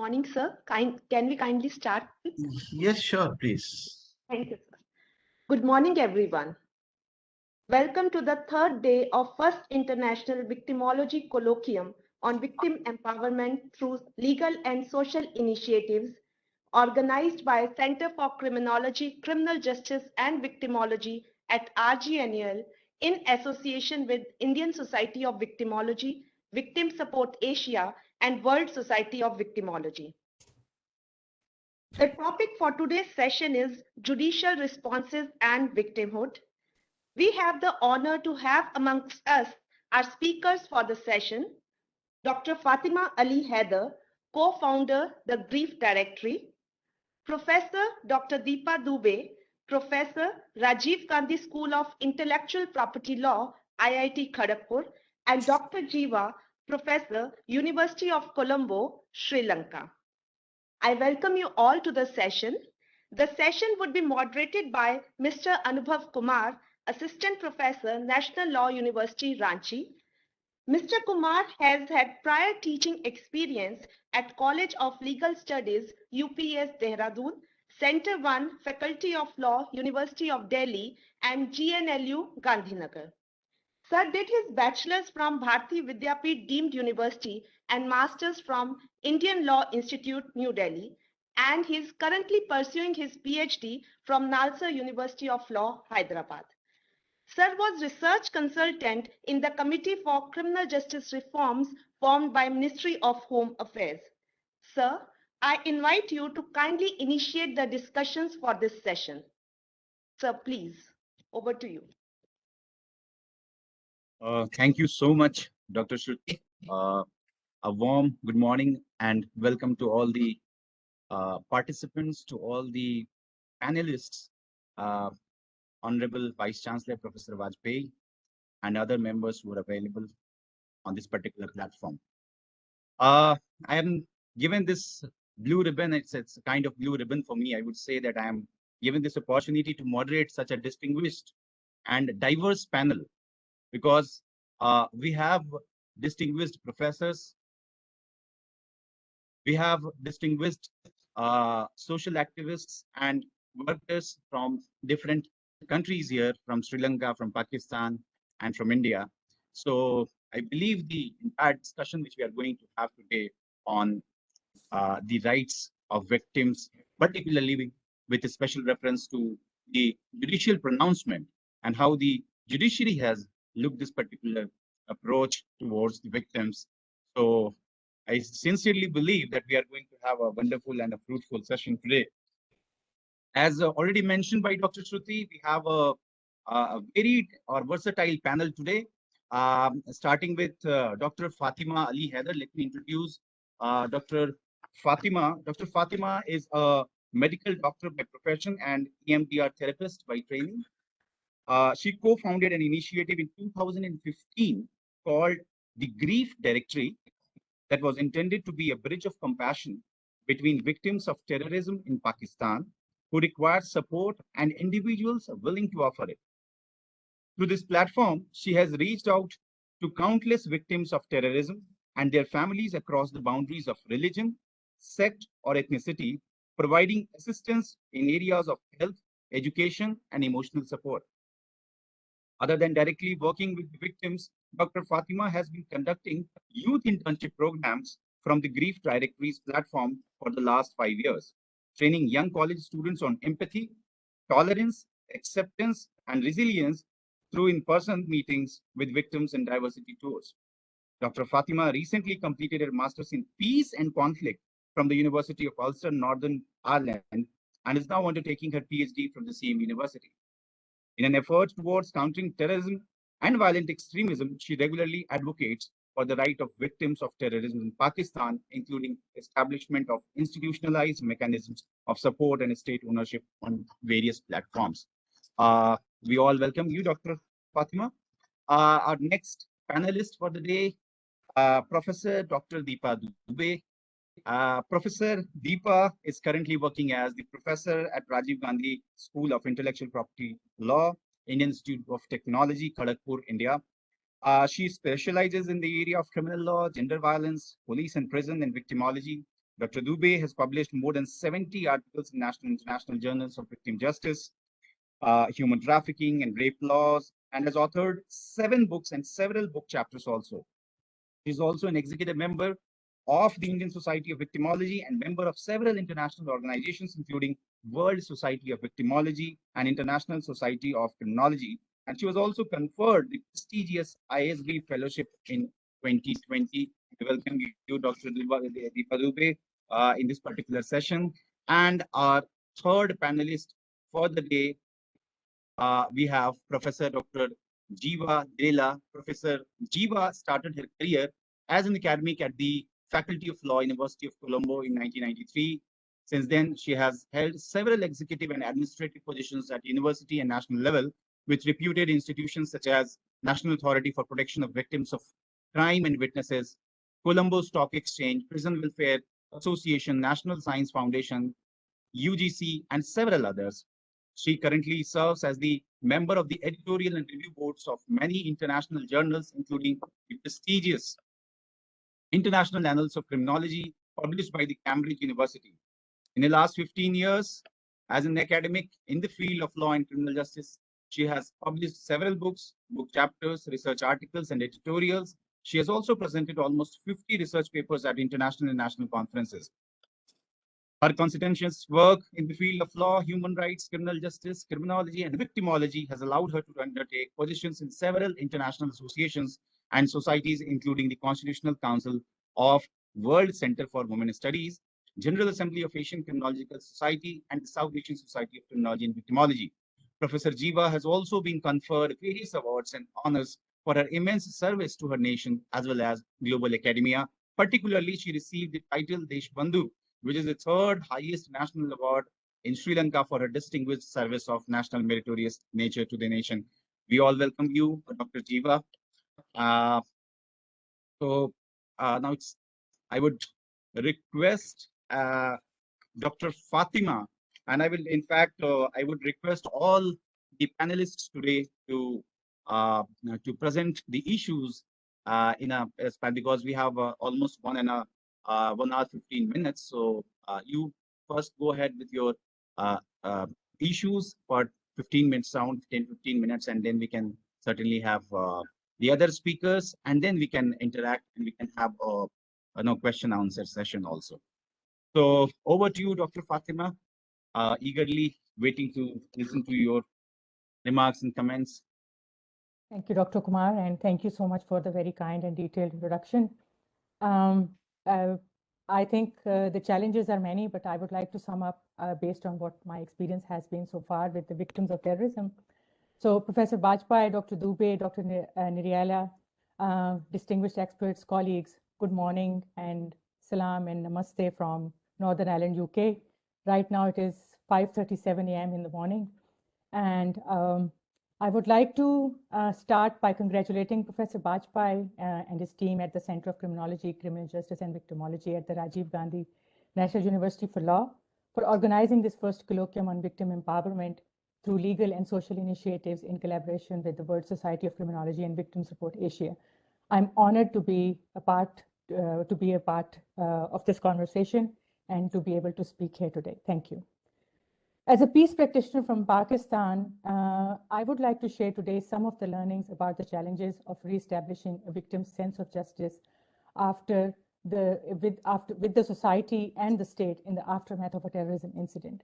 morning, sir. Can we kindly start? Yes, sure, please. Thank you, sir. Good morning, everyone. Welcome to the third day of First International Victimology Colloquium on Victim Empowerment through Legal and Social Initiatives, organized by Center for Criminology, Criminal Justice and Victimology at RGNUL in association with Indian Society of Victimology, Victim Support Asia, and World Society of Victimology. The topic for today's session is Judicial Responses and Victimhood. We have the honor to have amongst us our speakers for the session, Dr. Fatima Ali Haider, co-founder, The Grief Directory, Professor Dr. Dipa Dube, Professor, Rajiv Gandhi School of Intellectual Property Law, IIT Kharagpur, and Dr. Jeeva, Professor, University of Colombo, Sri Lanka. I welcome you all to the session. The session would be moderated by Mr. Anubhav Kumar, Assistant Professor, National Law University, Ranchi. Mr. Kumar has had prior teaching experience at College of Legal Studies, UPS Dehradun, Center 1, Faculty of Law, University of Delhi, and GNLU, Gandhinagar. Sir did his bachelor's from Bharati Vidyapeeth Deemed University and master's from Indian Law Institute, New Delhi, and he is currently pursuing his PhD from Nalsar University of Law, Hyderabad. Sir was research consultant in the Committee for Criminal Justice Reforms formed by Ministry of Home Affairs. Sir, I invite you to kindly initiate the discussions for this session. Sir, please, over to you. Thank you so much, Dr. Shruti. A warm good morning and welcome to all the participants, to all the panelists, Honorable Vice Chancellor Professor Vajpayee, and other members who are available on this particular platform. I am given this blue ribbon. It's a kind of blue ribbon for me. I would say that I am given this opportunity to moderate such a distinguished and diverse panel, because we have distinguished professors, we have distinguished social activists and workers from different countries here, from Sri Lanka, from Pakistan, and from India. So I believe the entire discussion which we are going to have today on the rights of victims, particularly with a special reference to the judicial pronouncement and how the judiciary has looked this particular approach towards the victims. So I sincerely believe that we are going to have a wonderful and a fruitful session today. As already mentioned by Dr. Shruti, we have a varied or versatile panel today, starting with Dr. Fatima Ali Haider. Let me introduce Dr. Fatima. Dr. Fatima is a medical doctor by profession and EMDR therapist by training. She co-founded an initiative in 2015 called the Grief Directory that was intended to be a bridge of compassion between victims of terrorism in Pakistan who require support and individuals willing to offer it. Through this platform, she has reached out to countless victims of terrorism and their families across the boundaries of religion, sect, or ethnicity, providing assistance in areas of health, education, and emotional support. Other than directly working with the victims, Dr. Fatima has been conducting youth internship programs from the Grief Directories platform for the last 5 years, training young college students on empathy, tolerance, acceptance, and resilience through in-person meetings with victims and diversity tours. Dr. Fatima recently completed her master's in peace and conflict from the University of Ulster, Northern Ireland, and is now undertaking her PhD from the same university. In an effort towards countering terrorism and violent extremism, she regularly advocates for the right of victims of terrorism in Pakistan, including establishment of institutionalized mechanisms of support and state ownership on various platforms. We all welcome you, Dr. Fatima. Our next panelist for the day, Professor Dr. Dipa Dube. Professor Dipa is currently working as the professor at Rajiv Gandhi School of Intellectual Property Law, Indian Institute of Technology, Kharagpur, India. She specializes in the area of criminal law, gender violence, police and prison, and victimology, Dr. Dube has published more than 70 articles in national and international journals of victim justice, human trafficking, and rape laws, and has authored 7 books and several book chapters also. She is also an executive member of the Indian Society of Victimology and member of several international organizations, including World Society of Victimology and International Society of Criminology. And she was also conferred the prestigious ISB Fellowship in 2020. I welcome you, Dr. Dipa Dube, in this particular session. And our third panelist for the day, we have Professor Dr. Jeeva Niriella. Professor Jeeva started her career as an academic at the Faculty of Law, University of Colombo in 1993. Since then, she has held several executive and administrative positions at university and national level with reputed institutions such as National Authority for Protection of Victims of Crime and Witnesses, Colombo Stock Exchange, Prison Welfare Association, National Science Foundation, UGC, and several others. She currently serves as the member of the editorial and review boards of many international journals, including the prestigious International Annals of Criminology, published by the Cambridge University. In the last 15 years, as an academic in the field of law and criminal justice, she has published several books, book chapters, research articles, and editorials. She has also presented almost 50 research papers at international and national conferences. Her conscientious work in the field of law, human rights, criminal justice, criminology, and victimology has allowed her to undertake positions in several international associations and societies, including the Constitutional Council of World Center for Women Studies, General Assembly of Asian Criminological Society, and the South Asian Society of Criminology and Victimology. Professor Jeeva has also been conferred various awards and honors for her immense service to her nation as well as global academia. Particularly, she received the title Deshbandhu, which is the third highest national award in Sri Lanka for her distinguished service of national meritorious nature to the nation. We all welcome you, Dr. Jeeva. Now I would request Dr. Fatima, and I will, in fact, I would request all the panelists today to present the issues in a span, because we have almost 1 hour 15 minutes. So you first go ahead with your issues for 15 minutes, around 10-15 minutes, and then we can certainly have the other speakers, and then we can interact and we can have a question answer session also. So over to you, Dr. Fatima. Eagerly waiting to listen to your remarks and comments. Thank you, Dr. Kumar, and thank you so much for the very kind and detailed introduction. I think the challenges are many, but I would like to sum up based on what my experience has been so far with the victims of terrorism. So Professor Bajpai, Dr. Dube, Dr. Niriella, distinguished experts, colleagues, good morning and salam and namaste from Northern Ireland, UK. Right now it is 5:37 a.m. in the morning. And I would like to start by congratulating Professor Bajpai and his team at the Center of Criminology, Criminal Justice and Victimology at the Rajiv Gandhi National University for Law for organizing this first colloquium on victim empowerment through legal and social initiatives in collaboration with the World Society of Criminology and Victim Support Asia. I'm honored to be a part of this conversation and to be able to speak here today. Thank you. As a peace practitioner from Pakistan, I would like to share today some of the learnings about the challenges of reestablishing a victim's sense of justice with the society and the state in the aftermath of a terrorism incident.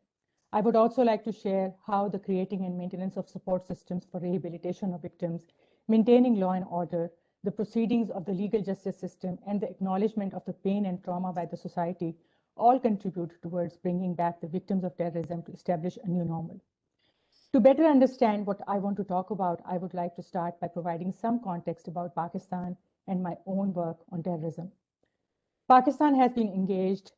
I would also like to share how the creating and maintenance of support systems for rehabilitation of victims, maintaining law and order, the proceedings of the legal justice system, and the acknowledgement of the pain and trauma by the society all contribute towards bringing back the victims of terrorism to establish a new normal. To better understand what I want to talk about, I would like to start by providing some context about Pakistan and my own work on terrorism. Pakistan has been engaged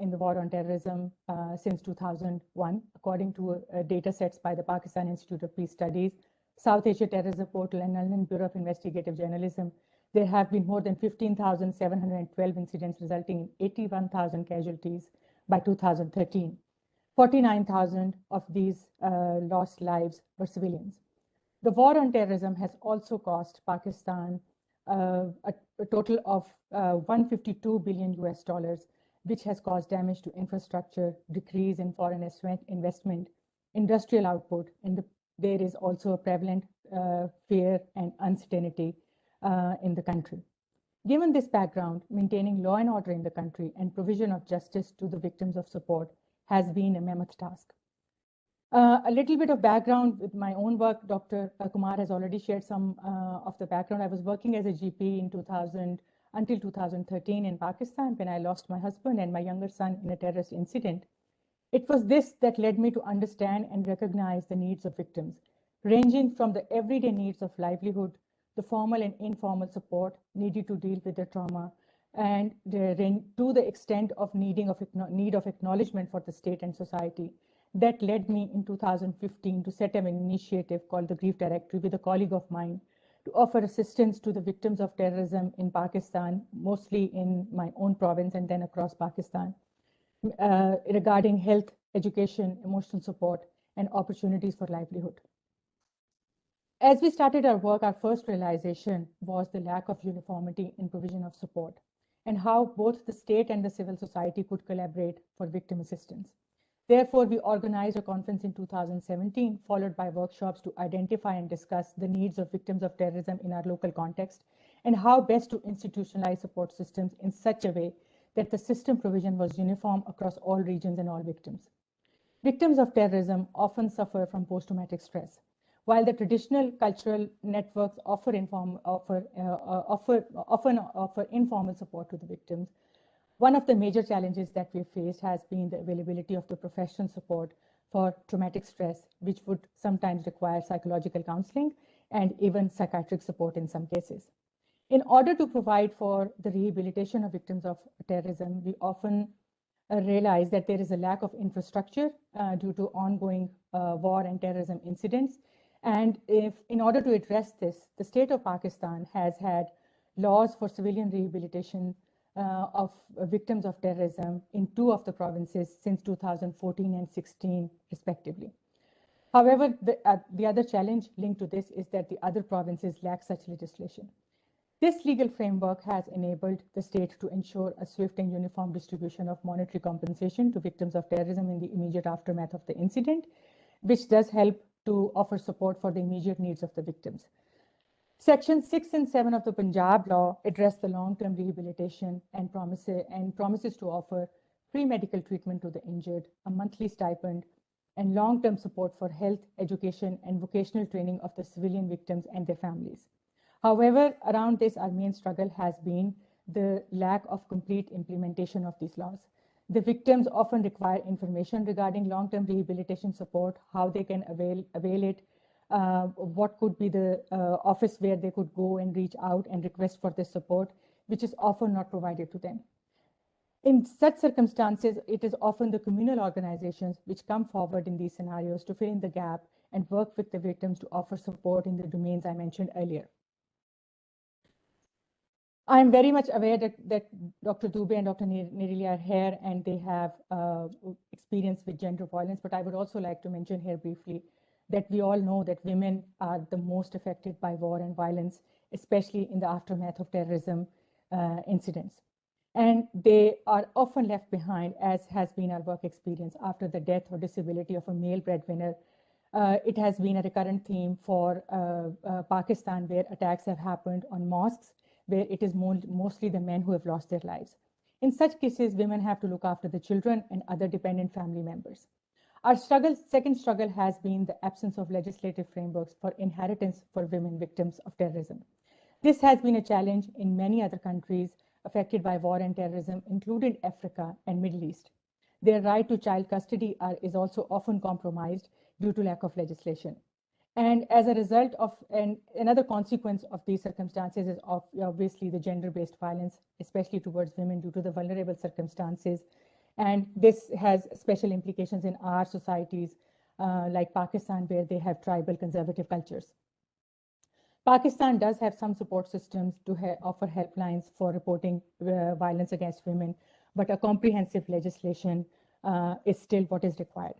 in the war on terrorism since 2001, according to data sets by the Pakistan Institute of Peace Studies, South Asia Terrorism Portal, and London Bureau of Investigative Journalism. There have been more than 15,712 incidents resulting in 81,000 casualties by 2013. 49,000 of these lost lives were civilians. The war on terrorism has also cost Pakistan a total of $152 billion US, which has caused damage to infrastructure, decrease in foreign investment, industrial output, and there is also a prevalent fear and uncertainty in the country. Given this background, maintaining law and order in the country and provision of justice to the victims of support has been a mammoth task. A little bit of background with my own work. Dr. Kumar has already shared some of the background. I was working as a GP in 2000 until 2013 in Pakistan when I lost my husband and my younger son in a terrorist incident. It was this that led me to understand and recognize the needs of victims, ranging from the everyday needs of livelihood, the formal and informal support needed to deal with the trauma, and to the extent of need of acknowledgement for the state and society. That led me in 2015 to set up an initiative called the Grief Directory with a colleague of mine to offer assistance to the victims of terrorism in Pakistan, mostly in my own province and then across Pakistan, regarding health, education, emotional support, and opportunities for livelihood. As we started our work, our first realization was the lack of uniformity in provision of support and how both the state and the civil society could collaborate for victim assistance. Therefore, we organized a conference in 2017, followed by workshops to identify and discuss the needs of victims of terrorism in our local context and how best to institutionalize support systems in such a way that the system provision was uniform across all regions and all victims. Victims of terrorism often suffer from post-traumatic stress. While the traditional cultural networks often offer informal support to the victims, one of the major challenges that we faced has been the availability of the professional support for traumatic stress, which would sometimes require psychological counseling and even psychiatric support in some cases. In order to provide for the rehabilitation of victims of terrorism, we often realize that there is a lack of infrastructure due to ongoing war and terrorism incidents. And in order to address this, the state of Pakistan has had laws for civilian rehabilitation of victims of terrorism in 2 of the provinces since 2014 and 16, respectively. However, the other challenge linked to this is that the other provinces lack such legislation. This legal framework has enabled the state to ensure a swift and uniform distribution of monetary compensation to victims of terrorism in the immediate aftermath of the incident, which does help to offer support for the immediate needs of the victims. Section 6 and 7 of the Punjab law address the long-term rehabilitation and promises to offer free medical treatment to the injured, a monthly stipend, and long-term support for health, education, and vocational training of the civilian victims and their families. However, around this, our main struggle has been the lack of complete implementation of these laws. The victims often require information regarding long-term rehabilitation support, how they can avail it, what could be the office where they could go and reach out and request for this support, which is often not provided to them. In such circumstances, it is often the communal organizations which come forward in these scenarios to fill in the gap and work with the victims to offer support in the domains I mentioned earlier. I'm very much aware that Dr. Dube and Dr. Niriella are here and they have experience with gender violence, but I would also like to mention here briefly that we all know that women are the most affected by war and violence, especially in the aftermath of terrorism incidents. And they are often left behind, as has been our work experience, after the death or disability of a male breadwinner. It has been a recurrent theme for Pakistan, where attacks have happened on mosques, where it is mostly the men who have lost their lives. In such cases, women have to look after the children and other dependent family members. Our second struggle has been the absence of legislative frameworks for inheritance for women victims of terrorism. This has been a challenge in many other countries affected by war and terrorism, including Africa and Middle East. Their right to child custody is also often compromised due to lack of legislation. And as a result of, another consequence of these circumstances is obviously the gender-based violence, especially towards women due to the vulnerable circumstances. And this has special implications in our societies like Pakistan, where they have tribal conservative cultures. Pakistan does have some support systems to offer helplines for reporting violence against women, but a comprehensive legislation is still what is required.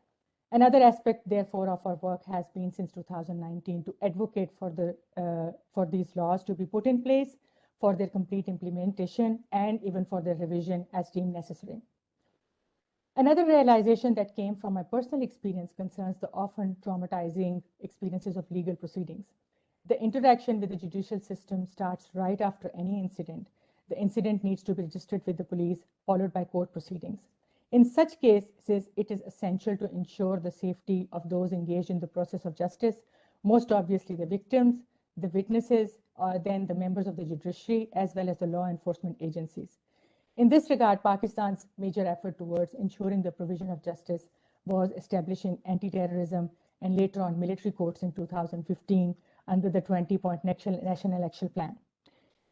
Another aspect, therefore, of our work has been since 2019 to advocate for these laws to be put in place, for their complete implementation, and even for their revision as deemed necessary. Another realization that came from my personal experience concerns the often traumatizing experiences of legal proceedings. The interaction with the judicial system starts right after any incident. The incident needs to be registered with the police, followed by court proceedings. In such cases, it is essential to ensure the safety of those engaged in the process of justice, most obviously the victims, the witnesses, then the members of the judiciary, as well as the law enforcement agencies. In this regard, Pakistan's major effort towards ensuring the provision of justice was establishing anti-terrorism and later on military courts in 2015 under the 20-point National Action Plan.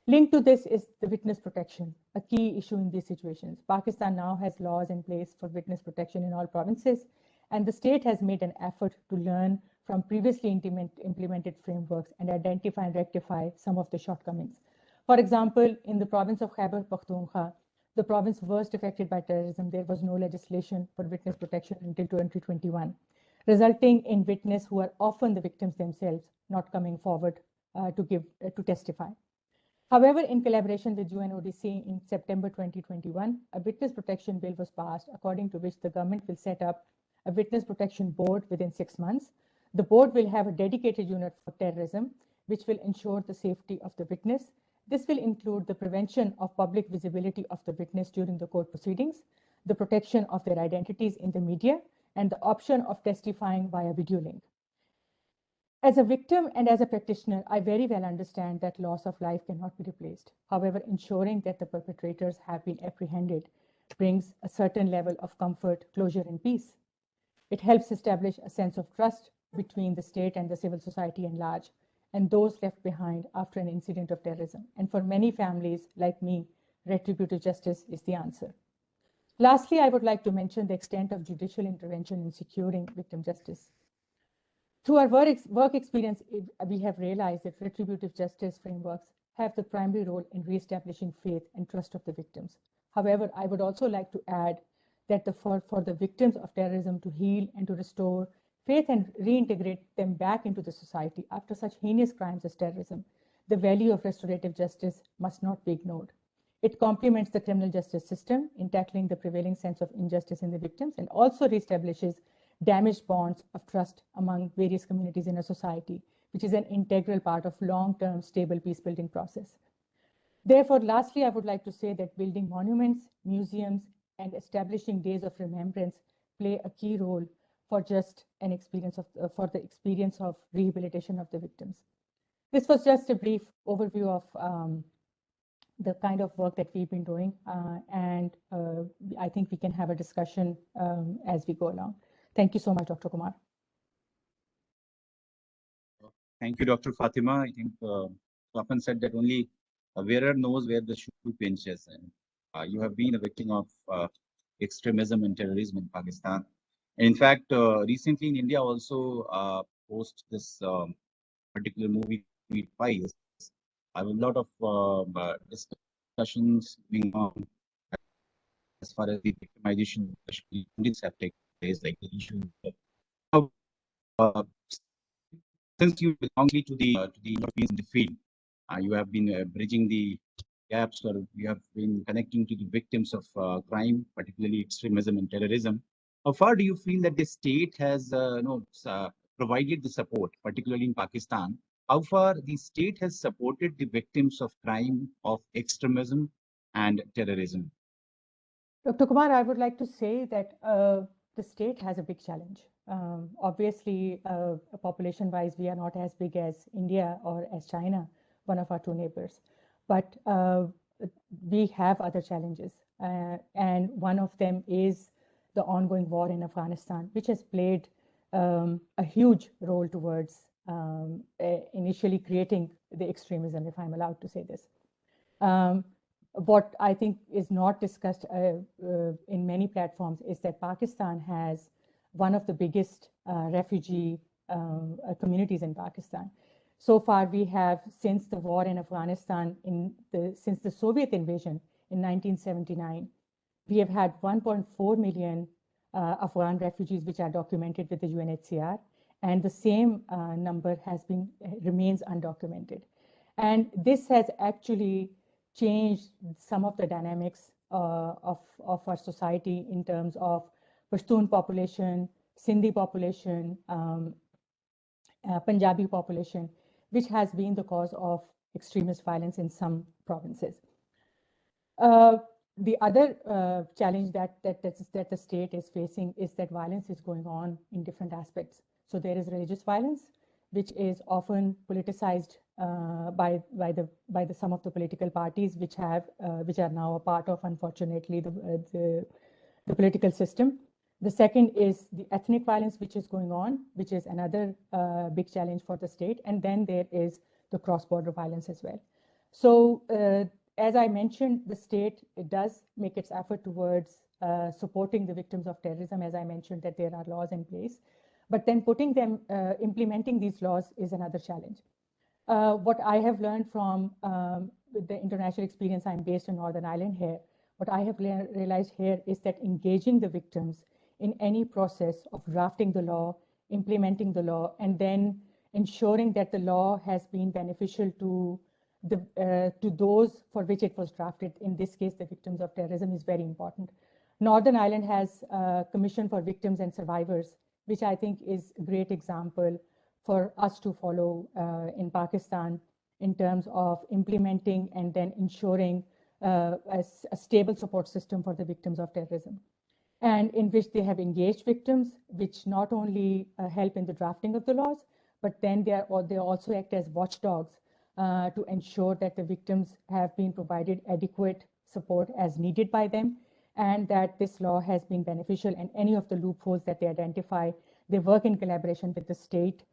Linked to this is the witness protection, a key issue in these situations. Pakistan now has laws in place for witness protection in all provinces, and the state has made an effort to learn from previously implemented frameworks and identify and rectify some of the shortcomings. For example, in the province of Khyber Pakhtunkhwa, the province worst affected by terrorism, there was no legislation for witness protection until 2021, resulting in witnesses who are often the victims themselves not coming forward to testify. However, in collaboration with UNODC in September 2021, a witness protection bill was passed, according to which the government will set up a witness protection board within 6 months. The board will have a dedicated unit for terrorism, which will ensure the safety of the witness. This will include the prevention of public visibility of the witness during the court proceedings, the protection of their identities in the media, and the option of testifying via video link. As a victim and as a practitioner, I very well understand that loss of life cannot be replaced. However, ensuring that the perpetrators have been apprehended brings a certain level of comfort, closure, and peace. It helps establish a sense of trust between the state and the civil society at large, and those left behind after an incident of terrorism. And for many families like me, retributive justice is the answer. Lastly, I would like to mention the extent of judicial intervention in securing victim justice. Through our work experience, we have realized that retributive justice frameworks have the primary role in reestablishing faith and trust of the victims. However, I would also like to add that for the victims of terrorism to heal and to restore faith and reintegrate them back into the society after such heinous crimes as terrorism, the value of restorative justice must not be ignored. It complements the criminal justice system in tackling the prevailing sense of injustice in the victims and also reestablishes damaged bonds of trust among various communities in a society, which is an integral part of long-term stable peace-building process. Therefore, lastly, I would like to say that building monuments, museums, and establishing days of remembrance play a key role for just an experience of, for the experience of rehabilitation of the victims. This was just a brief overview of the kind of work that we've been doing, and I think we can have a discussion as we go along. Thank you so much, Dr. Kumar. Thank you, Dr. Fatima. I think often said that only a wearer knows where the shoe pinches, and you have been a victim of extremism and terrorism in Pakistan. And in fact, recently in India also post this particular movie, Twice. I have a lot of discussions going on as far as the victimization, especially have taken place, like the issue of since you belong to the Europeans in the field, you have been bridging the gaps, or you have been connecting to the victims of crime, particularly extremism and terrorism. How far do you feel that the state has provided the support, particularly in Pakistan? How far the state has supported the victims of crime, of extremism and terrorism? Dr. Kumar, I would like to say that the state has a big challenge. Obviously, population-wise, we are not as big as India or as China, one of our two neighbors. But we have other challenges. And one of them is the ongoing war in Afghanistan, which has played a huge role towards initially creating the extremism, if I'm allowed to say this. What I think is not discussed in many platforms is that Pakistan has one of the biggest refugee communities in Pakistan. So far, we have, since the war in Afghanistan, since the Soviet invasion in 1979, we have had 1.4 million Afghan refugees, which are documented with the UNHCR, and the same number remains undocumented. And this has actually changed some of the dynamics of our society in terms of Pashtun population, Sindhi population, Punjabi population, which has been the cause of extremist violence in some provinces. The other challenge that the state is facing is that violence is going on in different aspects. So there is religious violence, which is often politicized by some of the political parties, which are now a part of, unfortunately, the political system. The second is the ethnic violence which is going on, which is another big challenge for the state. And then there is the cross-border violence as well. So as I mentioned, the state does make its effort towards supporting the victims of terrorism. As I mentioned, that there are laws in place, but then implementing these laws is another challenge. What I have learned from the international experience, I'm based in Northern Ireland here, what I have realized here is that engaging the victims in any process of drafting the law, implementing the law, and then ensuring that the law has been beneficial to those for which it was drafted, in this case, the victims of terrorism, is very important. Northern Ireland has a Commission for Victims and Survivors, which I think is a great example for us to follow in Pakistan in terms of implementing and then ensuring a stable support system for the victims of terrorism, and in which they have engaged victims, which not only help in the drafting of the laws, but then they also act as watchdogs to ensure that the victims have been provided adequate support as needed by them, and that this law has been beneficial, and any of the loopholes that they identify, they work in collaboration with the state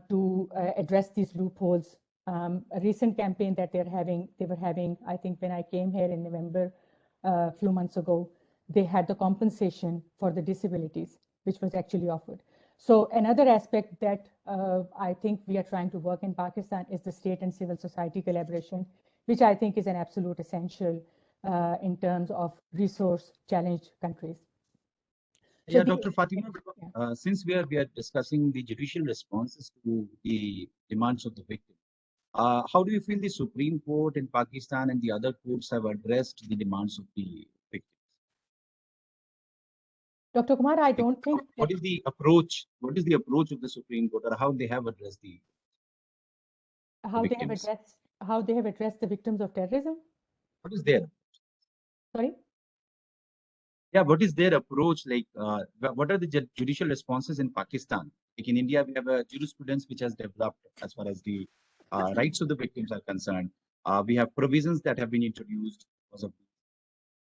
to address these loopholes. A recent campaign that they were having, I think when I came here in November a few months ago, they had the compensation for the disabilities, which was actually offered. So another aspect that I think we are trying to work in Pakistan is the state and civil society collaboration, which I think is an absolute essential in terms of resource-challenged countries. Yeah, Dr. Fatima, since we are discussing the judicial responses to the demands of the victim, how do you feel the Supreme Court in Pakistan and the other courts have addressed the demands of the victims? Dr. Kumar, I don't think what is the approach? What is the approach of the Supreme Court, or how they have addressed the victims? How they have addressed the victims of terrorism? What is their? Sorry? Yeah, what is their approach? Like, what are the judicial responses in Pakistan? Like in India, we have a jurisprudence which has developed as far as the rights of the victims are concerned. We have provisions that have been introduced because of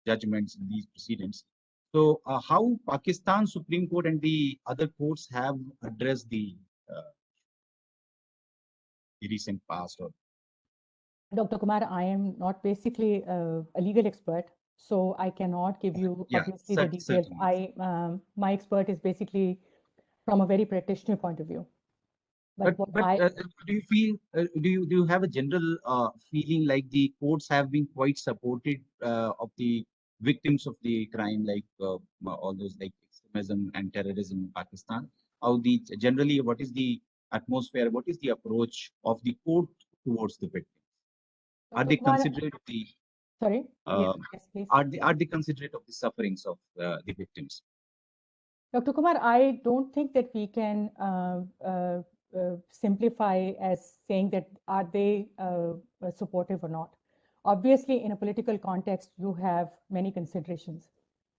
judgments in these proceedings. So, how Pakistan Supreme Court and the other courts have addressed the recent past? Or Dr. Kumar, I am not basically a legal expert, so I cannot give you obviously the details. My expert is basically from a very practitioner point of view. But do you feel, do you have a general feeling like the courts have been quite supportive of the victims of the crime, like all those like extremism and terrorism in Pakistan? How generally, what is the atmosphere? What is the approach of the court towards the victims? Are they considerate of the? Sorry. Yes, please. Are they considerate of the sufferings of the victims? Dr. Kumar, I don't think that we can simplify as saying that are they supportive or not. Obviously, in a political context, you have many considerations.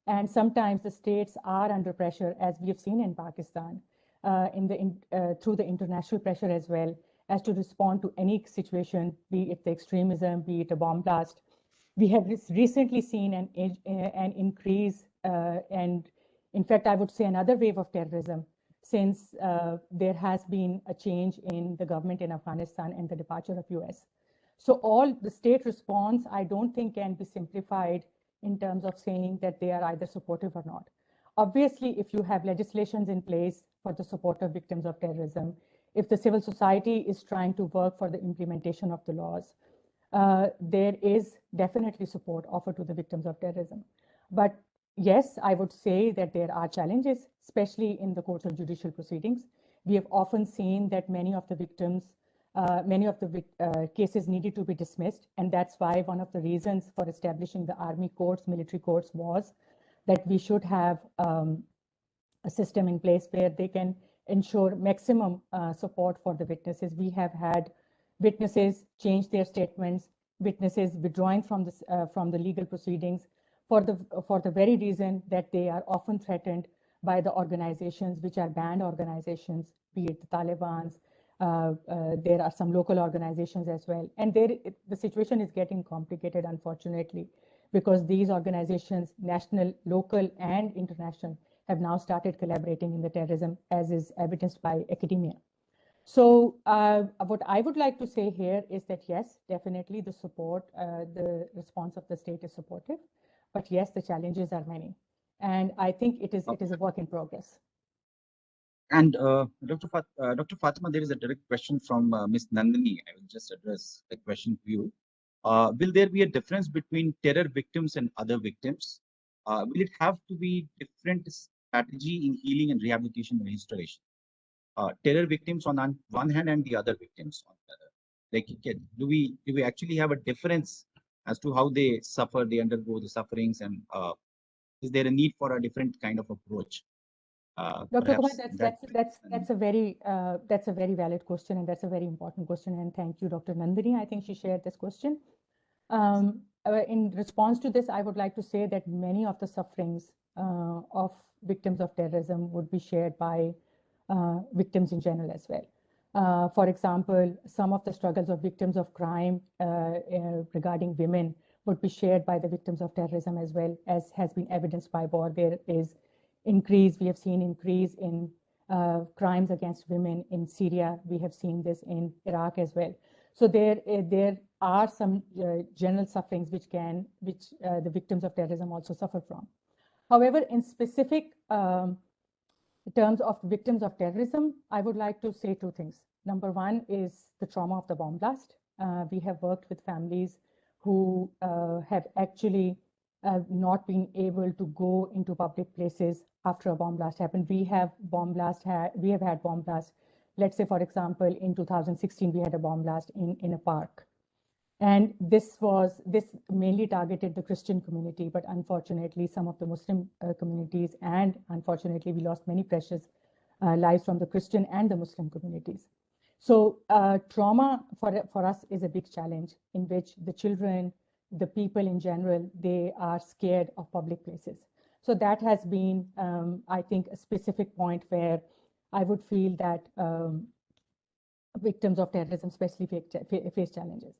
And sometimes the states are under pressure, as we have seen in Pakistan, through the international pressure as well, as to respond to any situation, be it the extremism, be it a bomb blast. We have recently seen an increase and in fact, I would say another wave of terrorism since there has been a change in the government in Afghanistan and the departure of US. So all the state response, I don't think can be simplified in terms of saying that they are either supportive or not. Obviously, if you have legislations in place for the support of victims of terrorism, if the civil society is trying to work for the implementation of the laws, there is definitely support offered to the victims of terrorism. But yes, I would say that there are challenges, especially in the courts of judicial proceedings. We have often seen that many of the victims many of the cases needed to be dismissed. And that's why one of the reasons for establishing the army courts, military courts, was that we should have a system in place where they can ensure maximum support for the witnesses. We have had witnesses change their statements, witnesses withdrawing from the legal proceedings for the very reason that they are often threatened by the organizations which are banned organizations, be it the Taliban's. There are some local organizations as well. And the situation is getting complicated, unfortunately, because these organizations, national, local, and international, have now started collaborating in the terrorism, as is evidenced by academia. So what I would like to say here is that, yes, definitely the support, the response of the state is supportive, but yes, the challenges are many. And I think it is a work in progress. And Dr. Fatima, there is a direct question from Ms. Nandini. I will just address the question to you. Will there be a difference between terror victims and other victims? Will it have to be different strategy in healing and rehabilitation and restoration? Terror victims on one hand and the other victims on the other. Like, do we actually have a difference as to how they suffer, they undergo the sufferings, and is there a need for a different kind of approach? Dr. Kumar, that's a very valid question, and that's a very important question. And thank you, Dr. Nandini. I think she shared this question. In response to this, I would like to say that many of the sufferings of victims of terrorism would be shared by victims in general as well. For example, some of the struggles of victims of crime regarding women would be shared by the victims of terrorism as well, as has been evidenced by war. There is we have seen increase in crimes against women in Syria. We have seen this in Iraq as well. So there are some general sufferings which the victims of terrorism also suffer from. However, in specific terms of victims of terrorism, I would like to say two things. Number one is the trauma of the bomb blast. We have worked with families who have actually not been able to go into public places after a bomb blast happened. We have had bomb blasts. Let's say, for example, in 2016, we had a bomb blast in a park. And this mainly targeted the Christian community, but unfortunately, some of the Muslim communities, and unfortunately, we lost many precious lives from the Christian and the Muslim communities. So trauma for us is a big challenge, in which the children, the people in general, they are scared of public places. So that has been, I think, a specific point where I would feel that victims of terrorism especially face challenges.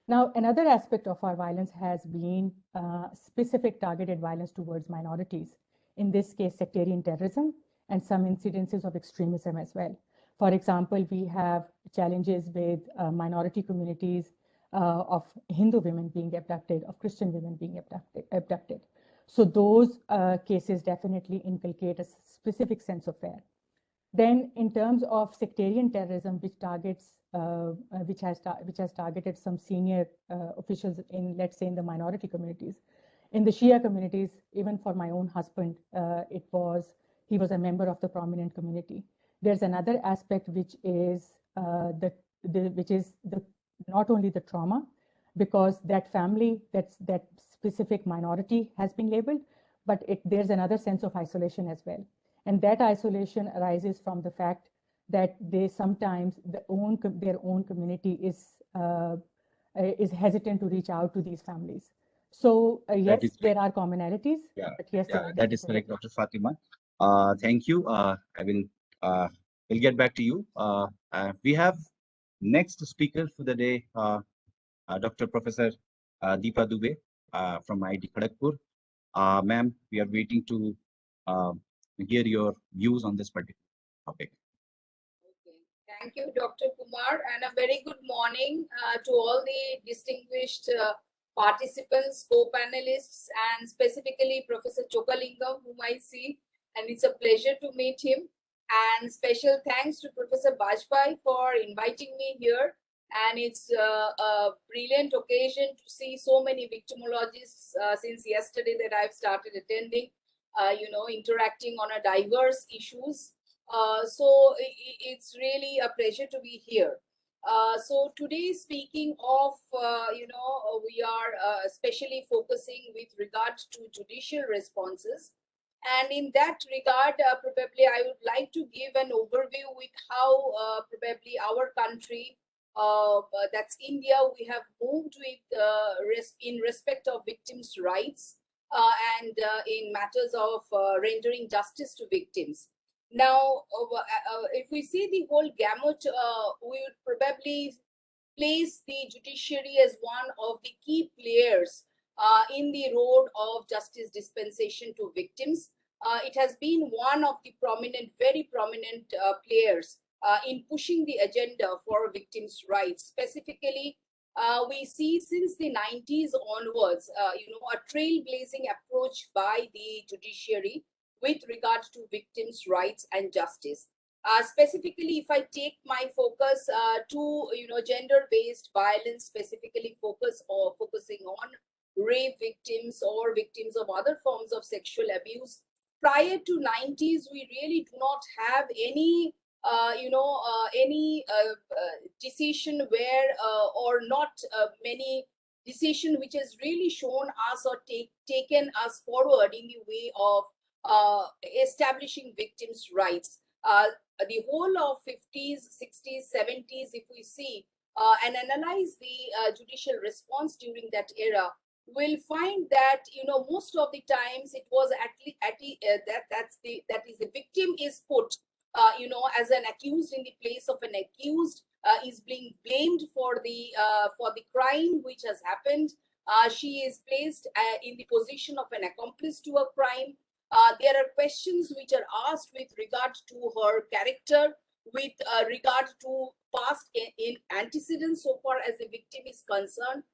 Now, another aspect of our violence has been specific targeted violence towards minorities. In this case, sectarian terrorism and some incidences of extremism as well. For example, we have challenges with minority communities of Hindu women being abducted, of Christian women being abducted. So those cases definitely inculcate a specific sense of fear. Then, in terms of sectarian terrorism, which has targeted some senior officials in, let's say, in the minority communities, in the Shia communities, even for my own husband, he was a member of the prominent community. There's another aspect which is not only the trauma, because that family, that specific minority has been labeled, but there's another sense of isolation as well. And that isolation arises from the fact that they sometimes, their own community is hesitant to reach out to these families. So yes, there are commonalities. Yeah, but yes, that is correct, Dr. Fatima. Thank you. I will get back to you. We have next speaker for the day, Dr. Professor Dipa Dube from IIT Kharagpur. Ma'am, we are waiting to hear your views on this particular topic. Okay. Thank you, Dr. Kumar, and a very good morning to all the distinguished participants, co-panelists, and specifically Professor Chokalingam, whom I see, and it's a pleasure to meet him. And special thanks to Professor Bajpai for inviting me here. And it's a brilliant occasion to see so many victimologists since yesterday that I've started attending, interacting on a diverse issues. So it's really a pleasure to be here. So today, speaking of, we are especially focusing with regard to judicial responses. And in that regard, probably I would like to give an overview with how probably our country, that's India, we have moved with in respect of victims' rights and in matters of rendering justice to victims. Now, if we see the whole gamut, we would probably place the judiciary as one of the key players in the road of justice dispensation to victims. It has been one of the prominent, very prominent players in pushing the agenda for victims' rights. Specifically, we see since the 90s onwards, a trailblazing approach by the judiciary with regard to victims' rights and justice. Specifically, if I take my focus to gender-based violence, specifically focusing on rape victims or victims of other forms of sexual abuse. Prior to 90s, we really do not have any decision where or not many decision which has really shown us or taken us forward in the way of establishing victims' rights. The whole of 50s, 60s, 70s, if we see and analyze the judicial response during that era, we'll find that most of the times it was that is the victim is put as an accused in the place of an accused, is being blamed for the crime which has happened. She is placed in the position of an accomplice to a crime. There are questions which are asked with regard to her character, with regard to past in antecedents so far as the victim is concerned.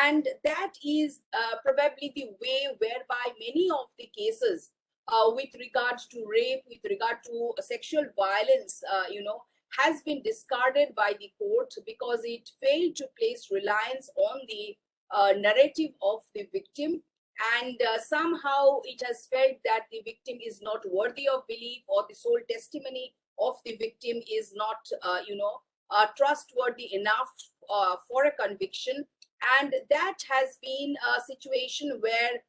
And that is probably the way whereby many of the cases with regard to rape, with regard to sexual violence, has been discarded by the court because it failed to place reliance on the narrative of the victim. And somehow it has felt that the victim is not worthy of belief, or the sole testimony of the victim is not, trustworthy enough for a conviction. And that has been a situation where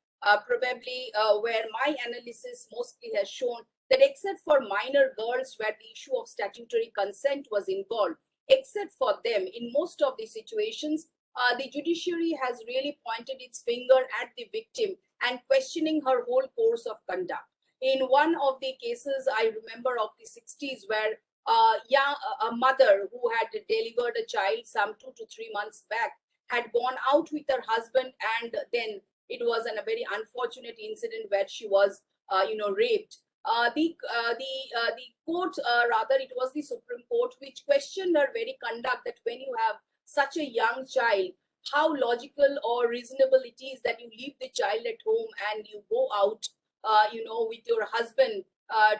probably where my analysis mostly has shown that except for minor girls where the issue of statutory consent was involved, except for them, in most of the situations, the judiciary has really pointed its finger at the victim and questioning her whole course of conduct. In one of the cases, I remember of the 60s, where a mother who had delivered a child some 2 to 3 months back had gone out with her husband, and then it was a very unfortunate incident where she was, raped. The court, rather, it was the Supreme Court, which questioned her very conduct, that when you have such a young child, how logical or reasonable it is that you leave the child at home and you go out, with your husband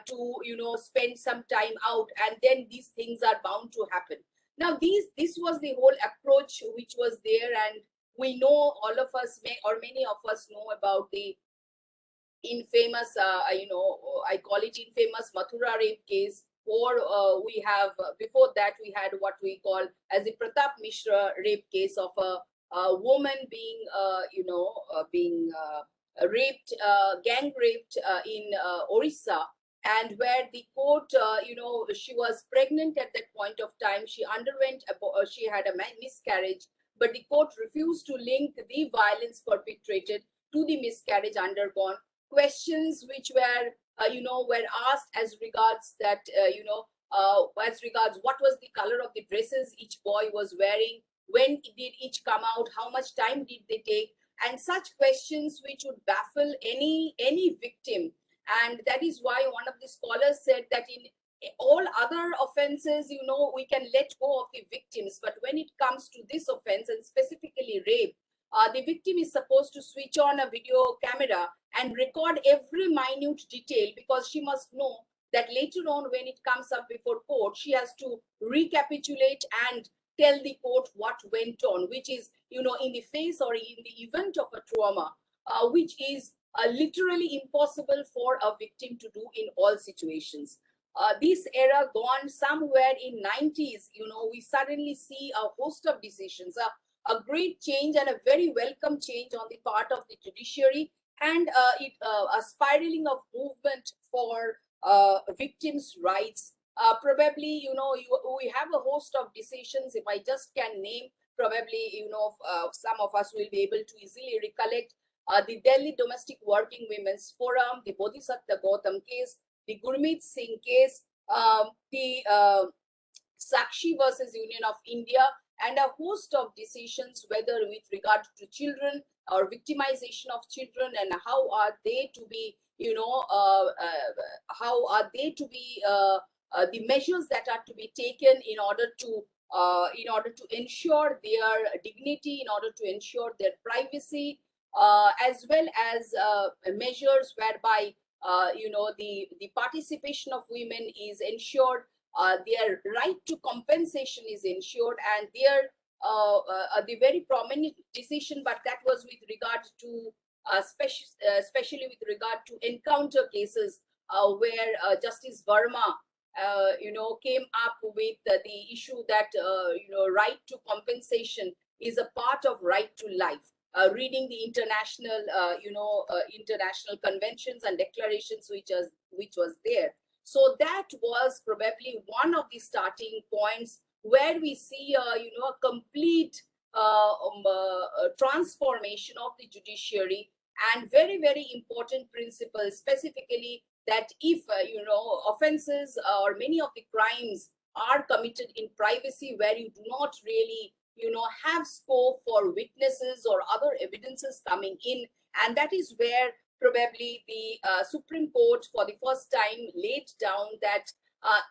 to, spend some time out, and then these things are bound to happen. Now, this was the whole approach which was there, and we know, all of us many of us know about the infamous, I call it infamous Mathura rape case, or we have, before that, we had what we call as the Pratap Mishra rape case of a woman being, raped, gang raped in Orissa, and where the court, she was pregnant at that point of time. She underwent, she had a miscarriage, but the court refused to link the violence perpetrated to the miscarriage undergone. Questions which were, were asked as regards that, as regards what was the color of the dresses each boy was wearing, when did each come out, how much time did they take, and such questions which would baffle any victim. And that is why one of the scholars said that in all other offenses, we can let go of the victims, but when it comes to this offense, and specifically rape, the victim is supposed to switch on a video camera and record every minute detail, because she must know that later on, when it comes up before court, she has to recapitulate and tell the court what went on, which is, in the face or in the event of a trauma, which is literally impossible for a victim to do in all situations. this era gone somewhere in 90s, we suddenly see a host of decisions, a great change and a very welcome change on the part of the judiciary, and a spiraling of movement for victims' rights. Probably, we have a host of decisions. If I just can name, probably, some of us will be able to easily recollect the Delhi Domestic Working Women's Forum, the Bodhisattva Gautam case, the Gurmeet Singh case, the Sakshi versus Union of India, and a host of decisions, whether with regard to children or victimization of children, and how are they to be, how are they to be, the measures that are to be taken in order to ensure their dignity, in order to ensure their privacy, as well as measures whereby the participation of women is ensured, their right to compensation is ensured, and their the very prominent decision, but that was with regard to especially with regard to encounter cases, where Justice Verma came up with the issue that right to compensation is a part of right to life. Reading the international international conventions and declarations which was there. So that was probably one of the starting points where we see a complete transformation of the judiciary, and very, very important principles, specifically that if offenses or many of the crimes are committed in privacy, where you do not really have scope for witnesses or other evidences coming in, and that is where probably the Supreme Court for the first time laid down that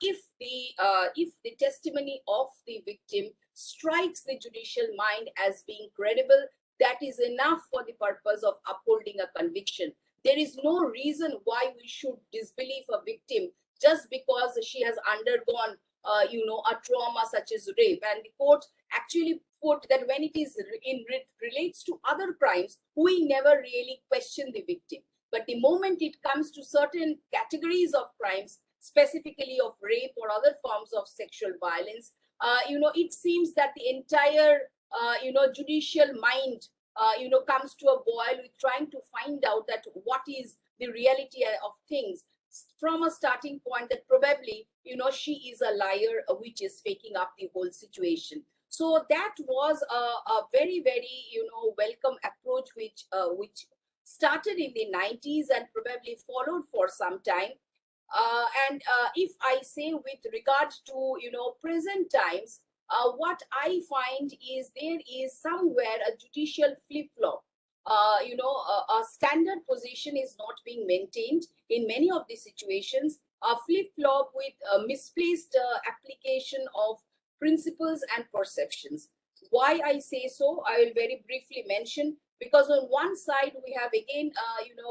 if the testimony of the victim strikes the judicial mind as being credible, that is enough for the purpose of upholding a conviction. There is no reason why we should disbelieve a victim just because she has undergone a trauma such as rape. And the court actually put that when it is relates to other crimes, we never really question the victim. But the moment it comes to certain categories of crimes, specifically of rape or other forms of sexual violence, it seems that the entire judicial mind comes to a boil with trying to find out that what is the reality of things, from a starting point that probably she is a liar, which is faking up the whole situation. So that was a very, very welcome approach which started in the 90s and probably followed for some time. And if I say with regard to present times, what I find is there is somewhere a judicial flip-flop. A standard position is not being maintained in many of the situations. A flip-flop with a misplaced application of principles and perceptions. Why I say so, I will very briefly mention, because on one side we have again,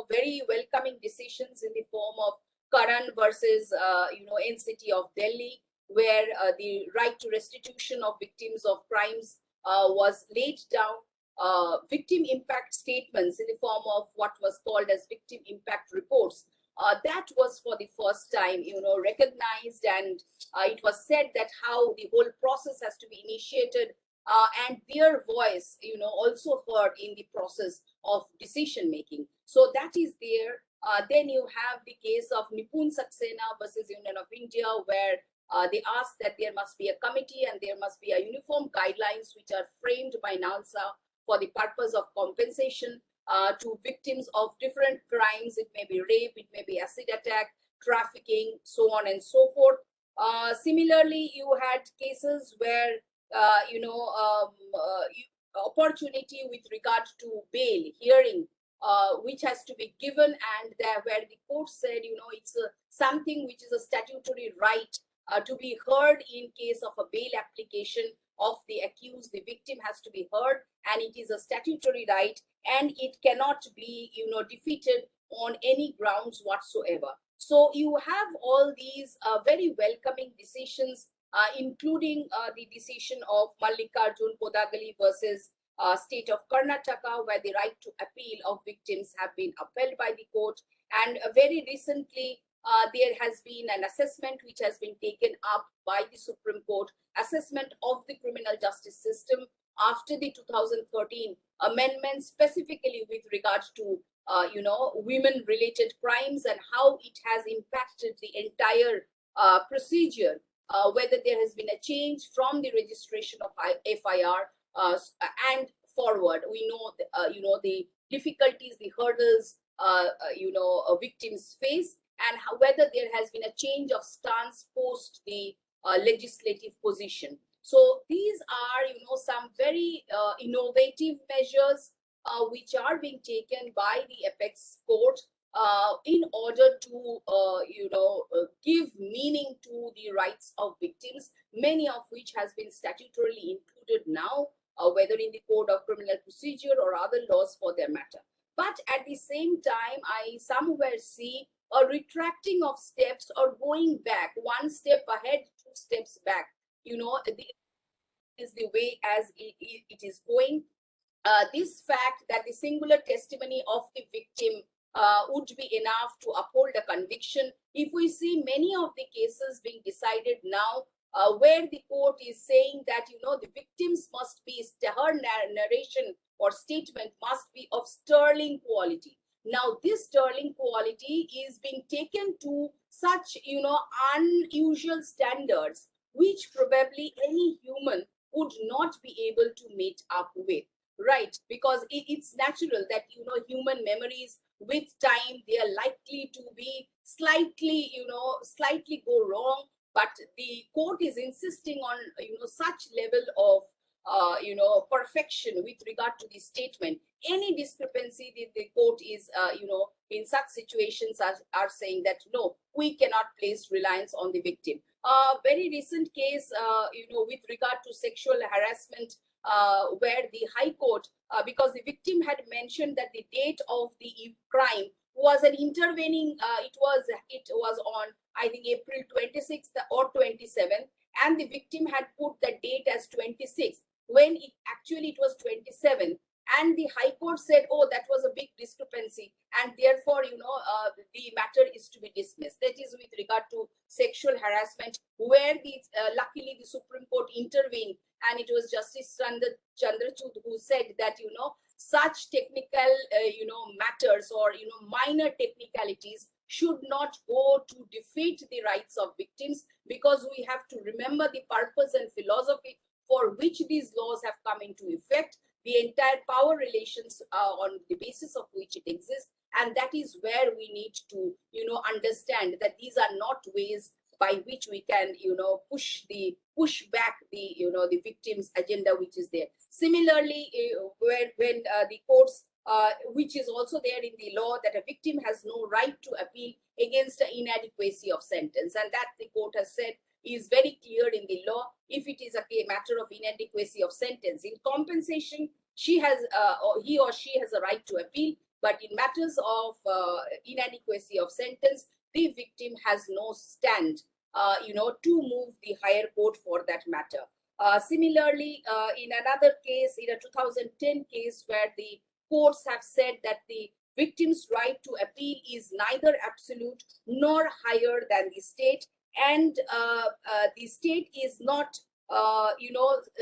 very welcoming decisions in the form of Karan versus, NCT of Delhi, where the right to restitution of victims of crimes was laid down. Victim impact statements in the form of what was called as victim impact reports. That was for the first time, recognized, and it was said that how the whole process has to be initiated, and their voice, also heard in the process of decision making. So that is there. Then you have the case of Nipun Saxena versus Union of India, where they asked that there must be a committee and there must be a uniform guidelines which are framed by NALSA for the purpose of compensation to victims of different crimes. It may be rape, it may be acid attack, trafficking, so on and so forth. Similarly, you had cases where, opportunity with regard to bail hearing, which has to be given, and where the court said, it's something which is a statutory right to be heard in case of a bail application of the accused. The victim has to be heard, and it is a statutory right, and it cannot be, defeated on any grounds whatsoever. So you have all these very welcoming decisions, including the decision of Mallikarjun Kodagali versus state of Karnataka, where the right to appeal of victims have been upheld by the court. And very recently, there has been an assessment which has been taken up by the Supreme Court, assessment of the criminal justice system after the 2013 amendments, specifically with regard to women-related crimes and how it has impacted the entire procedure, whether there has been a change from the registration of FIR and forward. We know, the difficulties, the hurdles, victims face, and whether there has been a change of stance post the legislative position. So these are, some very innovative measures which are being taken by the apex court in order to, give meaning to the rights of victims, many of which has been statutorily included now, whether in the Code of Criminal Procedure or other laws for their matter. But at the same time, I somewhere see a retracting of steps or going back, one step ahead, two steps back. Is the way as it is going. This fact that the singular testimony of the victim would be enough to uphold a conviction. If we see many of the cases being decided now, where the court is saying that, the victims must be, her narration or statement must be of sterling quality. Now, this sterling quality is being taken to such, unusual standards, which probably any human would not be able to meet up with, right? Because it's natural that, human memories with time, they are likely to be slightly go wrong. But the court is insisting on, such level of, perfection with regard to the statement. Any discrepancy, the court is, in such situations are saying that, no, we cannot place reliance on the victim. Very recent case, with regard to sexual harassment, where the High Court, because the victim had mentioned that the date of the crime was an intervening, it was on, I think, April 26th or 27th, and the victim had put the date as 26th, when it was 27th. And the High Court said, oh, that was a big discrepancy, and therefore, the matter is to be dismissed. That is with regard to sexual harassment, where luckily the Supreme Court intervened, and it was Justice Chandrachud who said that, such technical, matters or, minor technicalities should not go to defeat the rights of victims, because we have to remember the purpose and philosophy for which these laws have come into effect, the entire power relations on the basis of which it exists. And that is where we need to, understand that these are not ways by which we can, push back the, the victim's agenda, which is there. Similarly, when the courts, which is also there in the law, that a victim has no right to appeal against an inadequacy of sentence, and that the court has said is very clear in the law. If it is a matter of inadequacy of sentence, in compensation, he or she has a right to appeal, but in matters of inadequacy of sentence, the victim has no stand, to move the higher court for that matter. Similarly, in another case, in a 2010 case, where the courts have said that the victim's right to appeal is neither absolute nor higher than the state, and the state is not,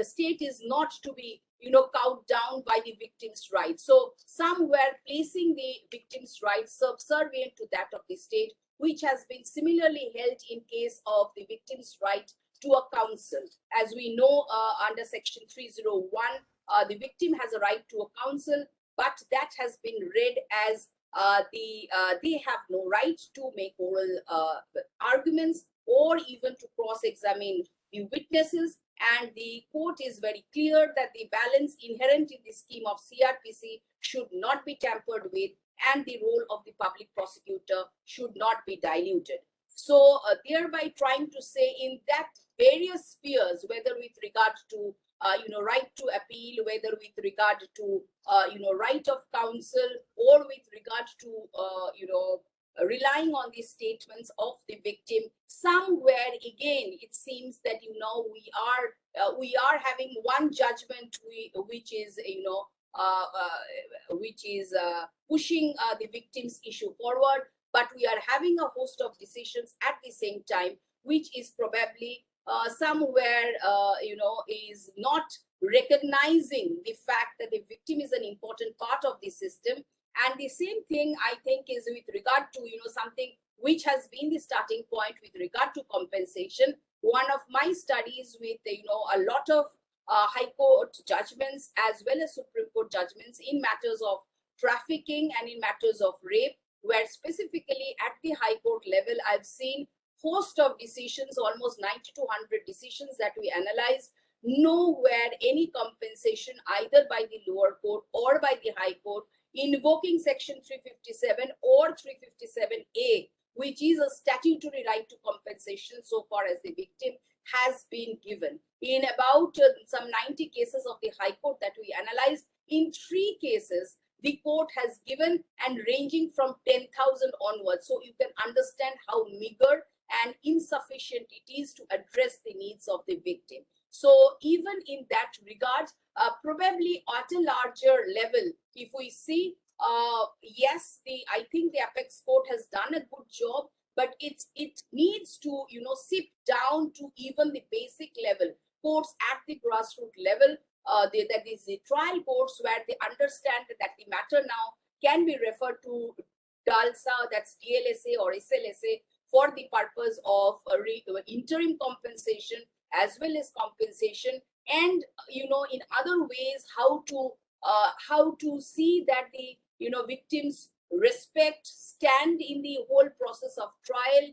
state is not to be, cowed down by the victim's rights. So some were placing the victim's rights subservient to that of the state, which has been similarly held in case of the victim's right to a counsel. As we know, under Section 301, the victim has a right to a counsel, but that has been read as they have no right to make oral arguments or even to cross-examine the witnesses. And the court is very clear that the balance inherent in the scheme of CRPC should not be tampered with, and the role of the public prosecutor should not be diluted. So thereby trying to say in that various spheres, whether with regard to right to appeal, whether with regard to right of counsel, or with regard to relying on the statements of the victim, somewhere again it seems that we are having one judgment which is pushing the victim's issue forward, but we are having a host of decisions at the same time, which is probably somewhere, is not recognizing the fact that the victim is an important part of the system. And the same thing, I think, is with regard to, something which has been the starting point with regard to compensation. One of my studies with, a lot of High Court judgments as well as Supreme Court judgments in matters of trafficking and in matters of rape, where specifically at the High Court level, I've seen host of decisions, almost 90 to 100 decisions that we analyzed, nowhere any compensation either by the lower court or by the High Court invoking section 357 or 357A, which is a statutory right to compensation so far as the victim has been given. In about some 90 cases of the High Court that we analyzed, in 3 cases, the court has given and ranging from 10,000 onwards. So you can understand how meager and insufficient it is to address the needs of the victim. So even in that regard, probably at a larger level, if we see, yes, I think the Apex Court has done a good job, but it needs to, sip down to even the basic level, courts at the grassroots level, that is the trial courts, where they understand that the matter now can be referred to DALSA, that's DLSA or SLSA, for the purpose of interim compensation as well as compensation, and in other ways how to see that the victims respect, stand in the whole process of trial,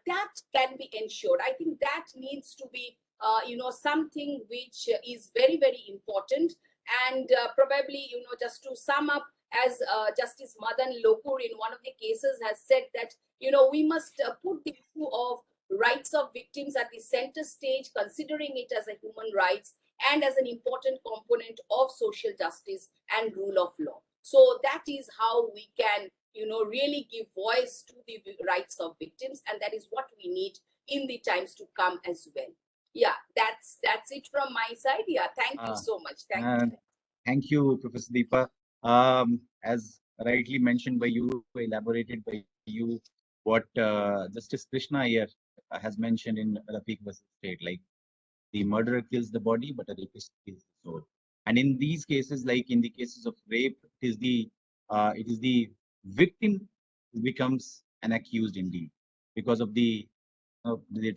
that can be ensured. I think that needs to be something which is very, very important. And probably, just to sum up, as Justice Madan Lokur in one of the cases has said that, we must put the issue of rights of victims at the center stage, considering it as a human rights and as an important component of social justice and rule of law. So that is how we can, really give voice to the rights of victims, and that is what we need in the times to come as well. Yeah, that's it from my side. Yeah, thank you so much. Thank you, Professor Deepa. As rightly mentioned by you, elaborated by you, what Justice Krishna here has mentioned in Rafiq versus State, like the murderer kills the body, but a rapist kills the soul. And in these cases, like in the cases of rape, it is the victim who becomes an accused indeed, because of the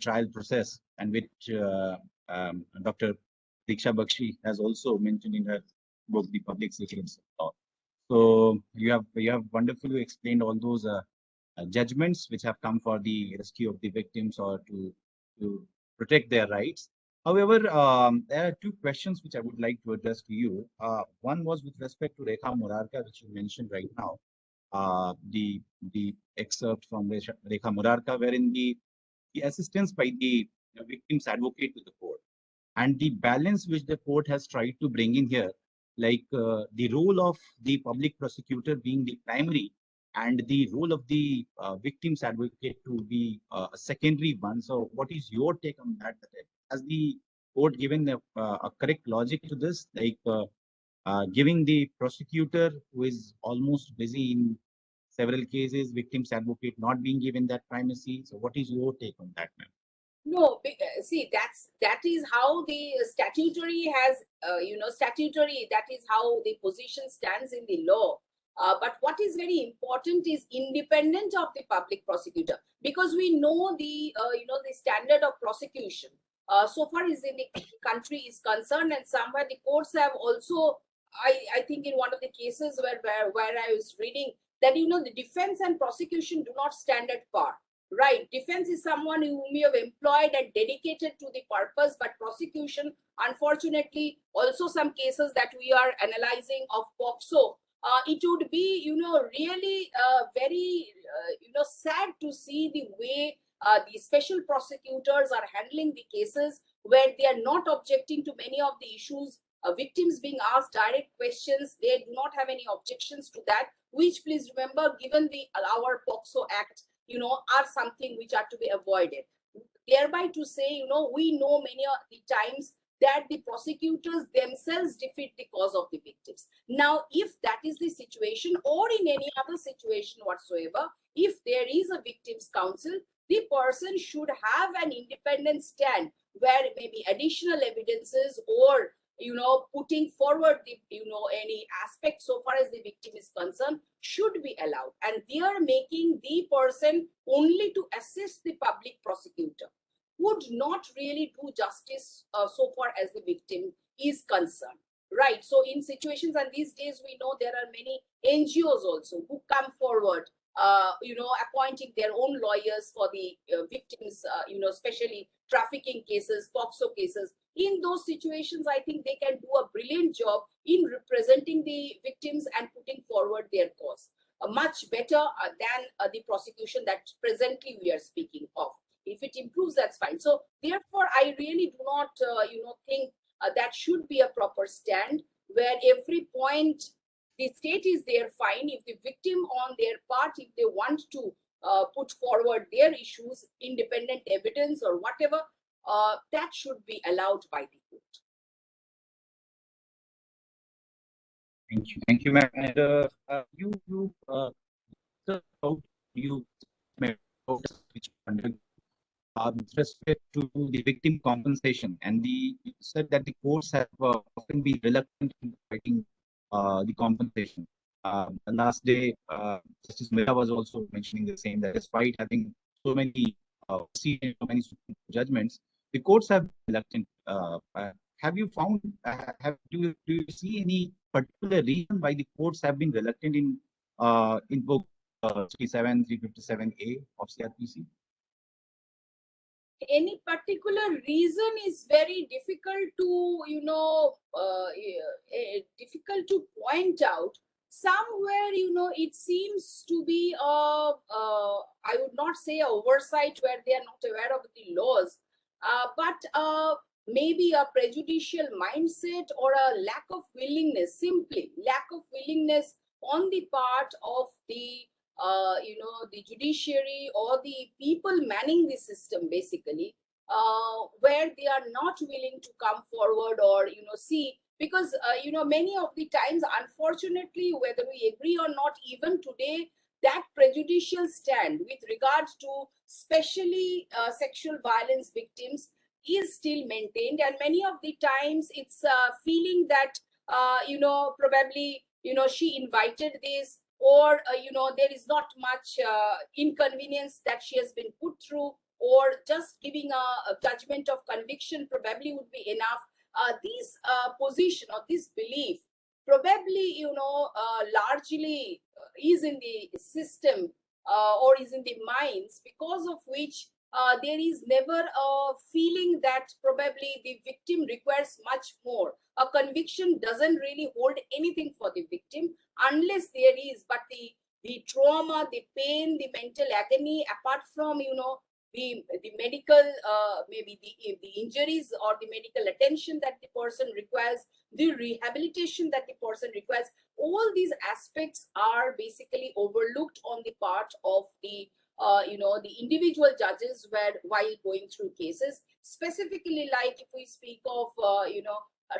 trial process, and which Dr. Diksha Bakshi has also mentioned in her book, The Public Secrets of Law. So you have wonderfully explained all those judgments which have come for the rescue of the victims or to protect their rights. However, there are 2 questions which I would like to address to you. One was with respect to Rekha Murarka, which you mentioned right now. The excerpt from Rekha Murarka, wherein the assistance by the victim's advocate to the court, and the balance which the court has tried to bring in here, like the role of the public prosecutor being the primary and the role of the victim's advocate to be a secondary one. So what is your take on that? Has the court given a correct logic to this, like giving the prosecutor, who is almost busy in several cases, victim's advocate not being given that primacy? So what is your take on that, ma'am? No, see, that is how the statutory has, statutory, that is how the position stands in the law. But what is very important is independent of the public prosecutor, because we know the, the standard of prosecution so far as in the country is concerned, and somewhere the courts have also, I think in one of the cases where I was reading that, the defense and prosecution do not stand at par. Right, defense is someone whom you have employed and dedicated to the purpose, but prosecution, unfortunately, also some cases that we are analyzing of POCSO, it would be, really very, sad to see the way the special prosecutors are handling the cases, where they are not objecting to many of the issues, victims being asked direct questions. They do not have any objections to that, which, please remember, given our POCSO Act, are something which are to be avoided. Thereby to say, we know many of the times that the prosecutors themselves defeat the cause of the victims. Now, if that is the situation, or in any other situation whatsoever, if there is a victims counsel, the person should have an independent stand where maybe additional evidences or putting forward the any aspect so far as the victim is concerned should be allowed, and they are making the person only to assist the public prosecutor would not really do justice so far as the victim is concerned, right? So in situations, and these days we know there are many NGOs also who come forward, appointing their own lawyers for the victims, especially trafficking cases, POCSO cases. In those situations, I think they can do a brilliant job in representing the victims and putting forward their cause. Much better than the prosecution that presently we are speaking of. If it improves, that's fine. So therefore, I really do not, think that should be a proper stand where every point the state is there, fine. If the victim on their part, if they want to put forward their issues, independent evidence or whatever, that should be allowed by the court. Thank you, ma'am. And with respect to the victim compensation, and you said that the courts have often been reluctant in providing the compensation. Last day, Justice Mehta was also mentioning the same, that despite having so many judgments, the courts have been reluctant. Have you found? Do you see any particular reason why the courts have been reluctant in both 357A of CRPC? Any particular reason is very difficult to difficult to point out. Somewhere it seems to be I would not say a oversight where they are not aware of the laws, but maybe a prejudicial mindset or a lack of willingness, simply lack of willingness on the part of the the judiciary or the people manning the system, basically, where they are not willing to come forward or see, because many of the times, unfortunately, whether we agree or not, even today, that prejudicial stand with regard to especially sexual violence victims is still maintained, and many of the times it's feeling that probably she invited this, or there is not much inconvenience that she has been put through, or just giving a judgment of conviction probably would be enough. This position or this belief probably largely is in the system or is in the minds, because of which there is never a feeling that probably the victim requires much more. A conviction doesn't really hold anything for the victim unless there is, but the trauma, the pain, the mental agony, apart from the medical maybe the injuries or the medical attention that the person requires, the rehabilitation that the person requires, all these aspects are basically overlooked on the part of the the individual judges while going through cases, specifically like if we speak of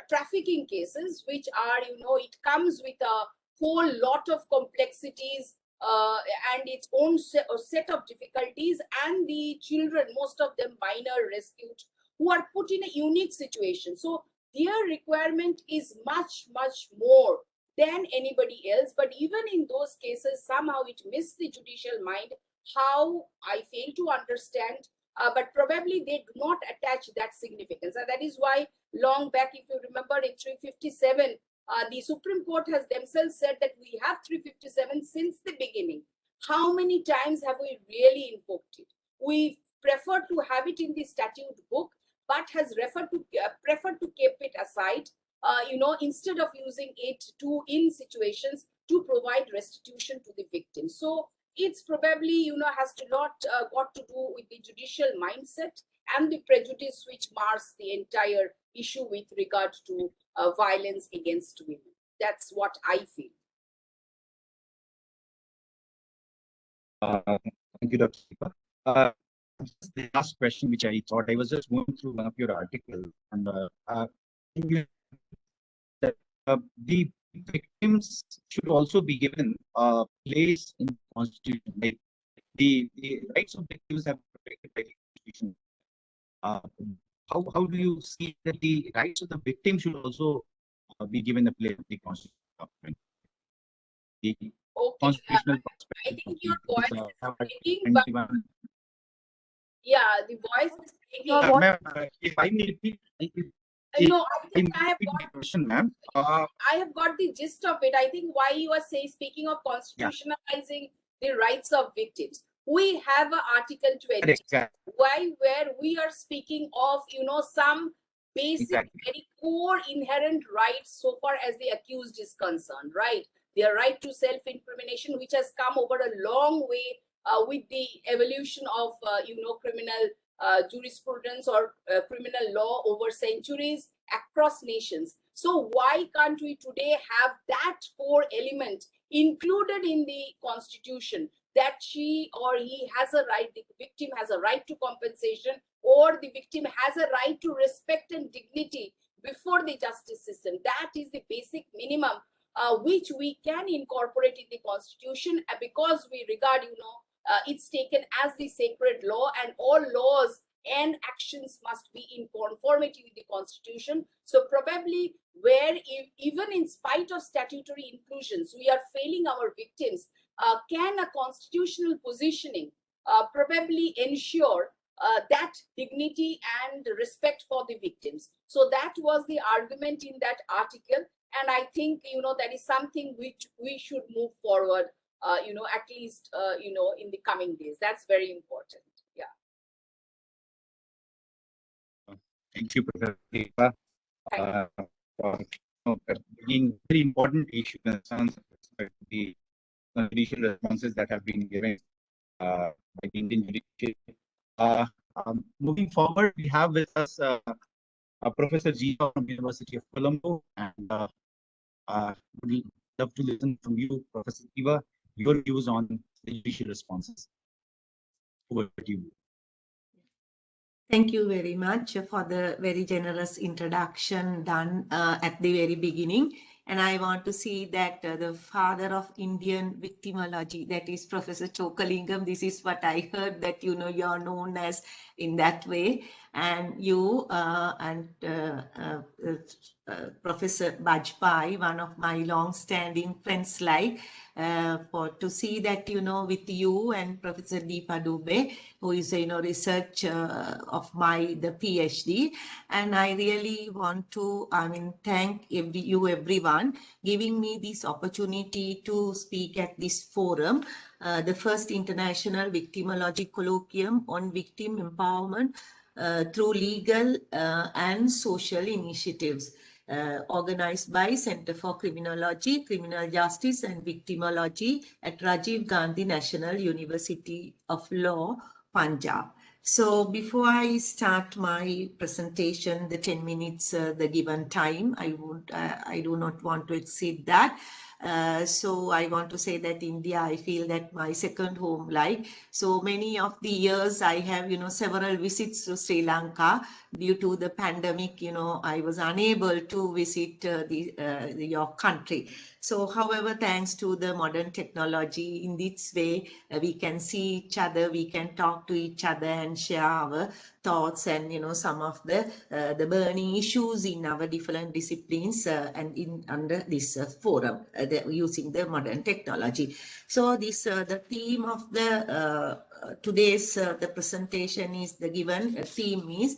trafficking cases, which are it comes with a whole lot of complexities and its own set of difficulties, and the children, most of them minor rescued, who are put in a unique situation. So their requirement is much more than anybody else. But even in those cases, somehow it missed the judicial mind. How, I fail to understand, but probably they do not attach that significance. And that is why long back, if you remember, in 357, the Supreme Court has themselves said that we have 357 since the beginning. How many times have we really invoked it? We prefer to have it in the statute book, but has preferred to keep it aside, instead of using it in situations to provide restitution to the victim. So it's probably, has to not got to do with the judicial mindset and the prejudice which mars the entire issue with regard to violence against women. That's what I feel. Thank you, Dr. Dipa. just the last question, which I thought I was just going through one of your articles, and the victims should also be given a place in the Constitution. Like the rights of victims have been protected by the Constitution. How do you see that the rights of the victim should also be given a place in the Constitution? The constitutional I think your voice is breaking, but yeah, the voice is breaking. If I may repeat, no, I think I have got the question, ma'am. I have got the gist of it. I think why you are speaking of constitutionalizing the rights of victims. We have Article 20, where we are speaking of, some basic, very core inherent rights so far as the accused is concerned, right? Their right to self-incrimination, which has come over a long way with the evolution of, criminal jurisprudence or criminal law over centuries across nations. So why can't we today have that core element included in the Constitution, that she or he has a right, the victim has a right to compensation, or the victim has a right to respect and dignity before the justice system? That is the basic minimum which we can incorporate in the Constitution, because we regard, it's taken as the sacred law, and all laws and actions must be in conformity with the Constitution. So probably where even in spite of statutory inclusions, we are failing our victims, can a constitutional positioning probably ensure that dignity and respect for the victims? So that was the argument in that article. And I think, that is something which we should move forward, at least, in the coming days. That's very important. Yeah. Thank you, Professor Dipa, for bringing very important issue concerns with the judicial responses that have been given by the Indian judiciary. Moving forward, we have with us Professor Jeeva from University of Colombo, and would love to listen from you, Professor Jeeva, your views on the judicial responses. Over to you. Thank you very much for the very generous introduction done at the very beginning. And I want to see that the father of Indian victimology, that is Professor Chokalingam, this is what I heard, that you're known as in that way. And you and Professor Bajpai, one of my long-standing friends, to see that, with you and Professor Dipa Dube, who is a research of the PhD. And I really want to, thank everyone giving me this opportunity to speak at this forum, the first International Victimology Colloquium on Victim Empowerment through Legal and Social Initiatives, organized by Center for Criminology, Criminal Justice and Victimology at Rajiv Gandhi National University of Law, Punjab. So before I start my presentation, the 10 minutes, the given time, I do not want to exceed that. So I want to say that India, I feel that my second home, so many of the years I have, several visits to Sri Lanka. Due to the pandemic, I was unable to visit your country. So, however, thanks to the modern technology, in this way, we can see each other, we can talk to each other and share our thoughts and, some of the burning issues in our different disciplines and under this forum using the modern technology. So, this the theme of the today's the presentation is the given theme is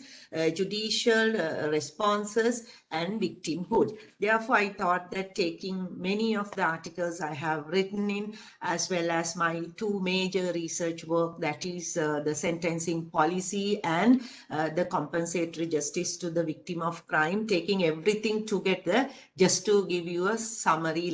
judicial responses and victimhood. Therefore, I thought that taking many of the articles I have written in, as well as my two major research work, that is the sentencing policy and the compensatory justice to the victim of crime, taking everything together just to give you a summary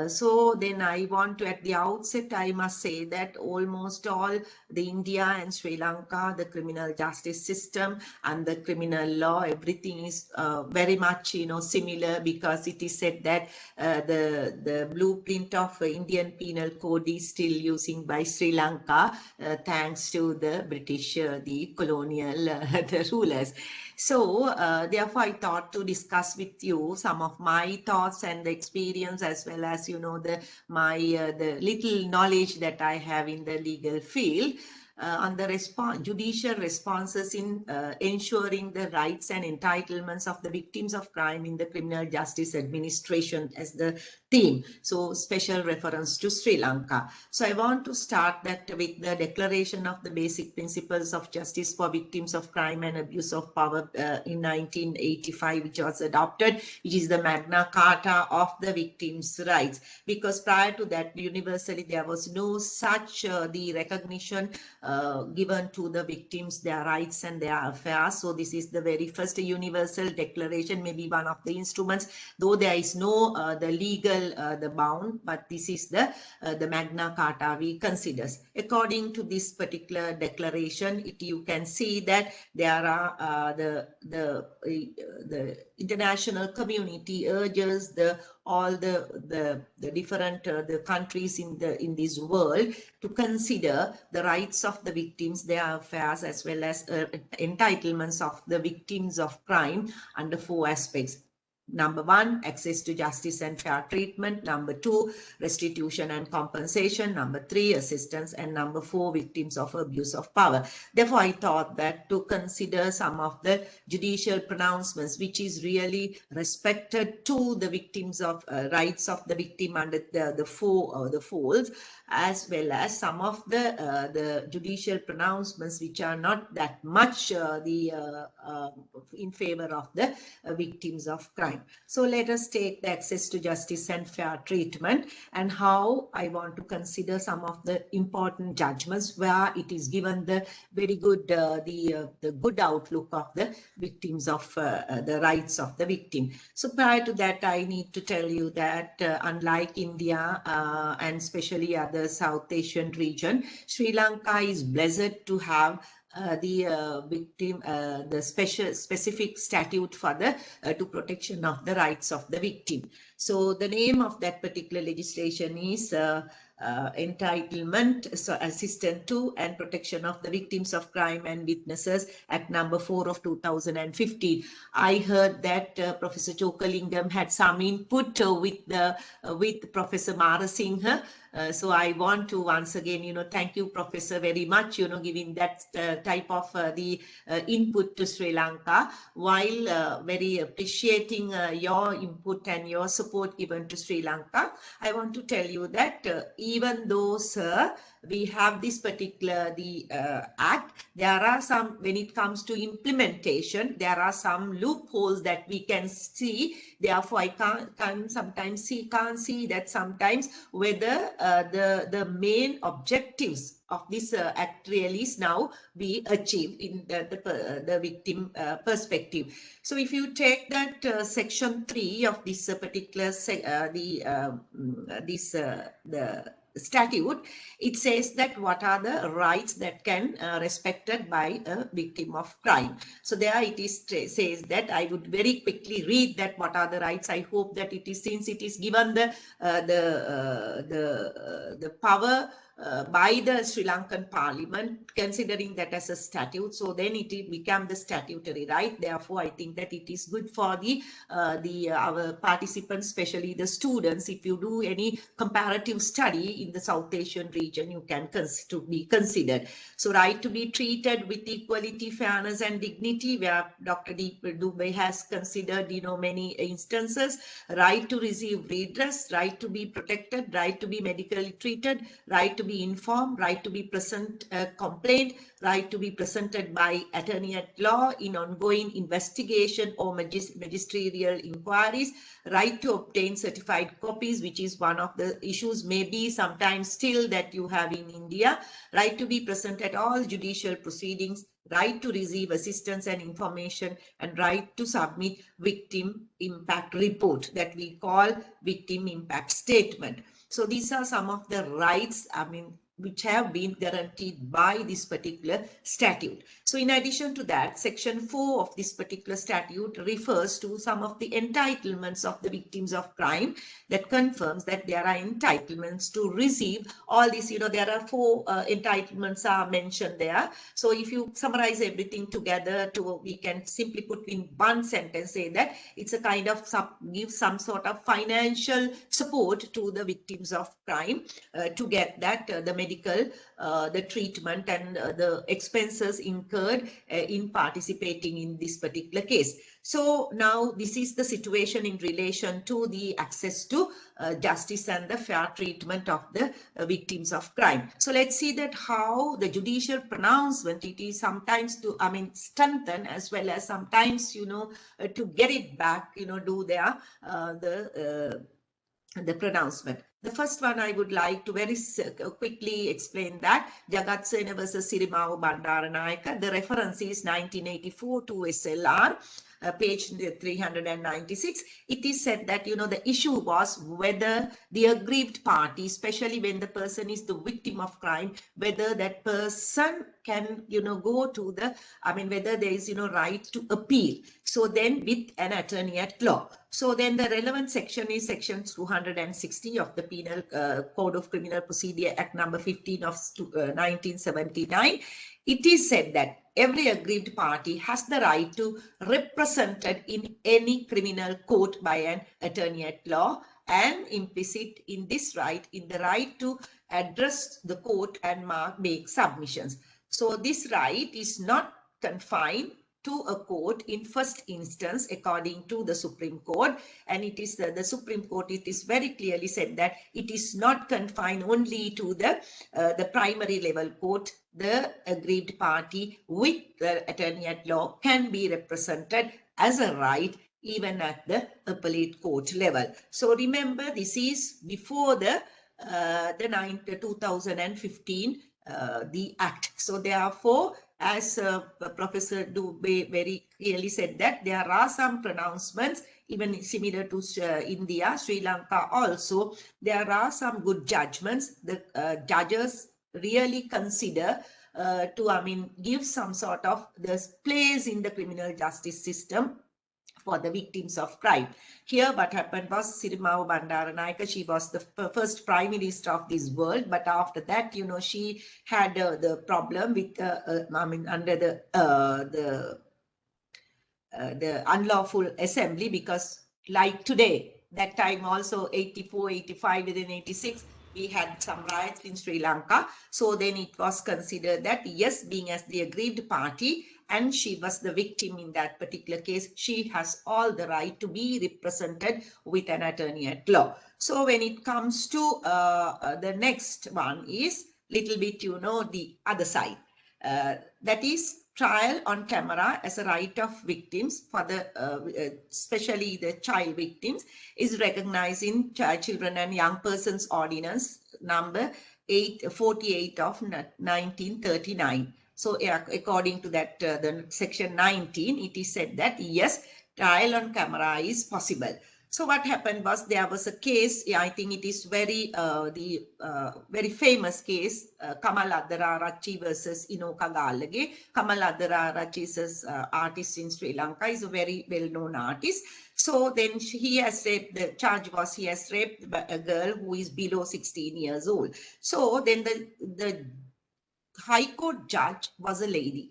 so then I want to, at the outset, I must say that almost all the India and Sri Lanka, the criminal justice system and the criminal law, everything is very much, similar, because it is said that the blueprint of Indian Penal Code is still using by Sri Lanka, thanks to the British, the colonial the rulers. So therefore I thought to discuss with you some of my thoughts and the experience, as well as the little knowledge that I have in the legal field, on the judicial responses in ensuring the rights and entitlements of the victims of crime in the criminal justice administration as the theme. So special reference to Sri Lanka. So I want to start that with the Declaration of the Basic Principles of Justice for Victims of Crime and Abuse of Power in 1985, which was adopted, which is the Magna Carta of the victims' rights. Because prior to that, universally, there was no such the recognition given to the victims, their rights and their affairs. So this is the very first universal declaration, maybe one of the instruments, though there is no the legal the bound, but this is the Magna Carta we consider. According to this particular declaration, you can see that there are the international community urges all the different the countries in this world to consider the rights of the victims, their affairs, as well as entitlements of the victims of crime under 4 aspects. Number 1, access to justice and fair treatment. Number 2, restitution and compensation. Number 3, assistance. And number 4, victims of abuse of power. Therefore, I thought that to consider some of the judicial pronouncements, which is really respected to the victims of rights of the victim under the folds, as well as some of the judicial pronouncements which are not that much in favor of the victims of crime. So let us take the access to justice and fair treatment, and how I want to consider some of the important judgments where it is given the very good the good outlook of the victims of the rights of the victim. So prior to that, I need to tell you that unlike India and especially other South Asian region, Sri Lanka is blessed to have the victim, the specific statute for the to protection of the rights of the victim. So the name of that particular legislation is Entitlement, so Assistance to and Protection of the Victims of Crime and Witnesses Act number 4 of 2015. I heard that Professor Chokalingam had some input with Professor Marasinghe. So I want to once again, thank you, Professor, very much, giving that type of the input to Sri Lanka, while very appreciating your input and your support given to Sri Lanka. I want to tell you that even though, sir, we have this particular act, there are some, when it comes to implementation, there are some loopholes that we can see. Therefore, I can't see that sometimes whether the main objectives of this act really is now be achieved in the victim perspective. So if you take that section 3 of this particular the statute, it says that what are the rights that can respected by a victim of crime. So there it is says that I would very quickly read that what are the rights. I hope that it is, since it is given the power by the Sri Lankan Parliament, considering that as a statute, so then it became the statutory right. Therefore, I think that it is good for our participants, especially the students. If you do any comparative study in the South Asian region, you can be considered. So, right to be treated with equality, fairness, and dignity, where Dr. Dipa Dube has considered, many instances. Right to receive redress, right to be protected, right to be medically treated, right to be informed, right to be present complaint, right to be presented by attorney at law in ongoing investigation or magisterial inquiries, right to obtain certified copies, which is one of the issues maybe sometimes still that you have in India, right to be present at all judicial proceedings, right to receive assistance and information, and right to submit victim impact report that we call victim impact statement. So these are some of the rights, which have been guaranteed by this particular statute. So in addition to that, section 4 of this particular statute refers to some of the entitlements of the victims of crime, that confirms that there are entitlements to receive all these, there are 4 entitlements are mentioned there. So if you summarize everything together, we can simply put in one sentence, say that it's a kind of give some sort of financial support to the victims of crime to get that the medical, the treatment and the expenses incurred in participating in this particular case. So now this is the situation in relation to the access to justice and the fair treatment of the victims of crime. So let's see that how the judicial pronouncement, it is sometimes to, strengthen as well as sometimes, to get it back, do their, the pronouncement. The first one I would like to very quickly explain that Jagatsena versus Sirimavu Bandaranayaka. The reference is 1984 to SLR, page 396. It is said that, the issue was whether the aggrieved party, especially when the person is the victim of crime, whether that person can, go to the, whether there is, right to appeal. So then with an attorney at law. So then the relevant section is section 260 of the Penal Code of Criminal Procedure Act number 15 of 1979. It is said that every aggrieved party has the right to represented in any criminal court by an attorney at law, and implicit in this right in the right to address the court and make submissions. So this right is not confined to a court in first instance according to the Supreme Court, and it is the Supreme Court, it is very clearly said that it is not confined only to the primary level court. The aggrieved party with the attorney at law can be represented as a right even at the appellate court level. So remember, this is before the 2015 the act. So therefore, as Professor Dube very clearly said, that there are some pronouncements even similar to India, Sri Lanka also, there are some good judgments. The judges really consider to, give some sort of this place in the criminal justice system for the victims of crime. Here what happened was Sirimavu Bandaranayaka, she was the first prime minister of this world, but after that, she had the problem with, under the unlawful assembly, because like today, that time also 84, 85, within 86, we had some riots in Sri Lanka. So then it was considered that yes, being as the aggrieved party, and she was the victim in that particular case, she has all the right to be represented with an attorney at law. So when it comes to the next one is little bit, the other side. That is trial on camera as a right of victims for the, especially the child victims, is recognized in Children and Young Persons Ordinance number 848 of 1939. So according to that, the section 19, it is said that yes, trial on camera is possible. So what happened was there was a case, I think it is very, very famous case, Kamaladara Rachi versus Inoka Galage. Kamaladara Rachi is an artist in Sri Lanka, is a very well-known artist. So then he has raped, the charge was he has raped a girl who is below 16 years old. So then the High Court judge was a lady,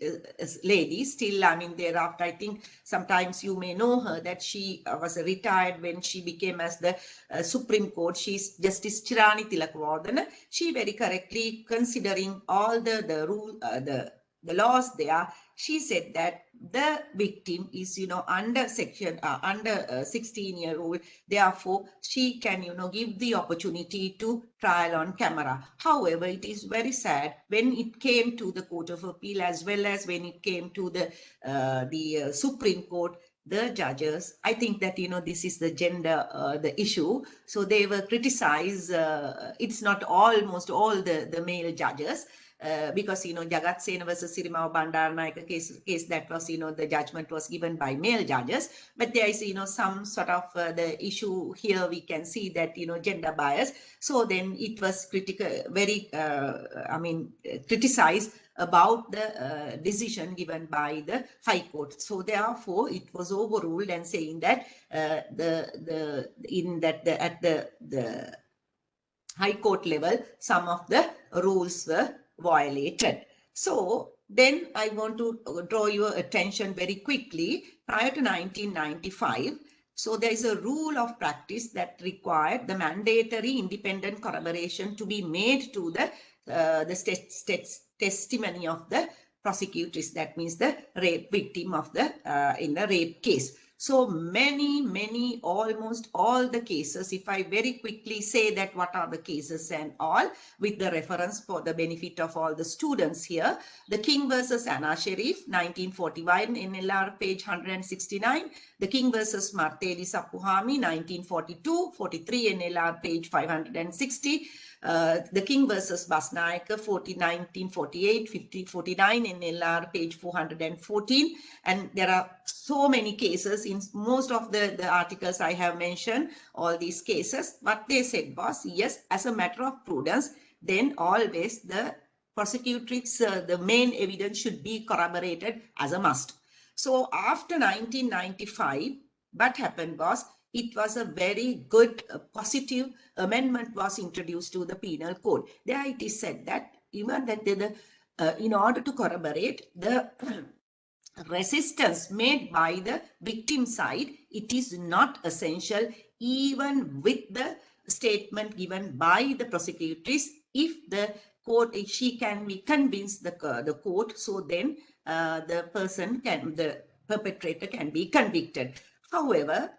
still, thereafter, I think sometimes you may know her, that she was retired when she became as the Supreme Court. She's Justice Chirani Tilakvardhana. She very correctly, considering all the laws there, she said that the victim is, under section, under 16-year-old. Therefore, she can, give the opportunity to trial on camera. However, it is very sad when it came to the Court of Appeal, as well as when it came to the Supreme Court, the judges, I think that, this is the gender, the issue. So they were criticized. It's not almost all the male judges. because, Jagat Sena versus Sirimawa Bandaranaike case that was, the judgment was given by male judges. But there is, some sort of the issue here we can see that, gender bias. So then it was very criticized about the decision given by the High Court. So therefore, it was overruled and saying that at the High Court level, some of the rules were violated. So then I want to draw your attention very quickly. Prior to 1995, so there is a rule of practice that required the mandatory independent corroboration to be made to the testimony of the prosecutrix. That means the rape victim of the in the rape case. So many, almost all the cases, if I very quickly say that what are the cases and all, with the reference for the benefit of all the students here, the King versus Anna Sharif, 1941, NLR page 169, the King versus Marteli Sapuhami, 1942, 43 NLR page 560, the King versus Basnaika, 1948, 49 NLR page 414, and there are so many cases in most of the articles I have mentioned, all these cases. What they said was, yes, as a matter of prudence, then always the prosecutrix, the main evidence should be corroborated as a must. So after 1995, what happened was, it was a very good positive amendment was introduced to the penal code. There it is said that even that in order to corroborate the resistance made by the victim side, it is not essential even with the statement given by the prosecutrix. If the court, if she can be convinced the court, so then the perpetrator can be convicted. However,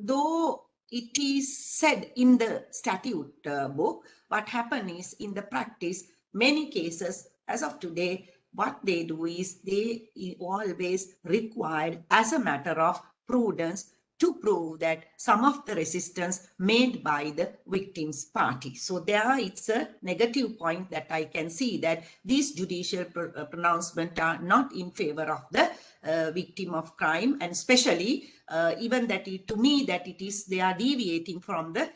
though it is said in the statute book, what happened is in the practice, many cases as of today, what they do is they always required as a matter of prudence to prove that some of the resistance made by the victim's party. So there it's a negative point that I can see that these judicial pronouncements are not in favor of the victim of crime, and especially even that to me that it is they are deviating from the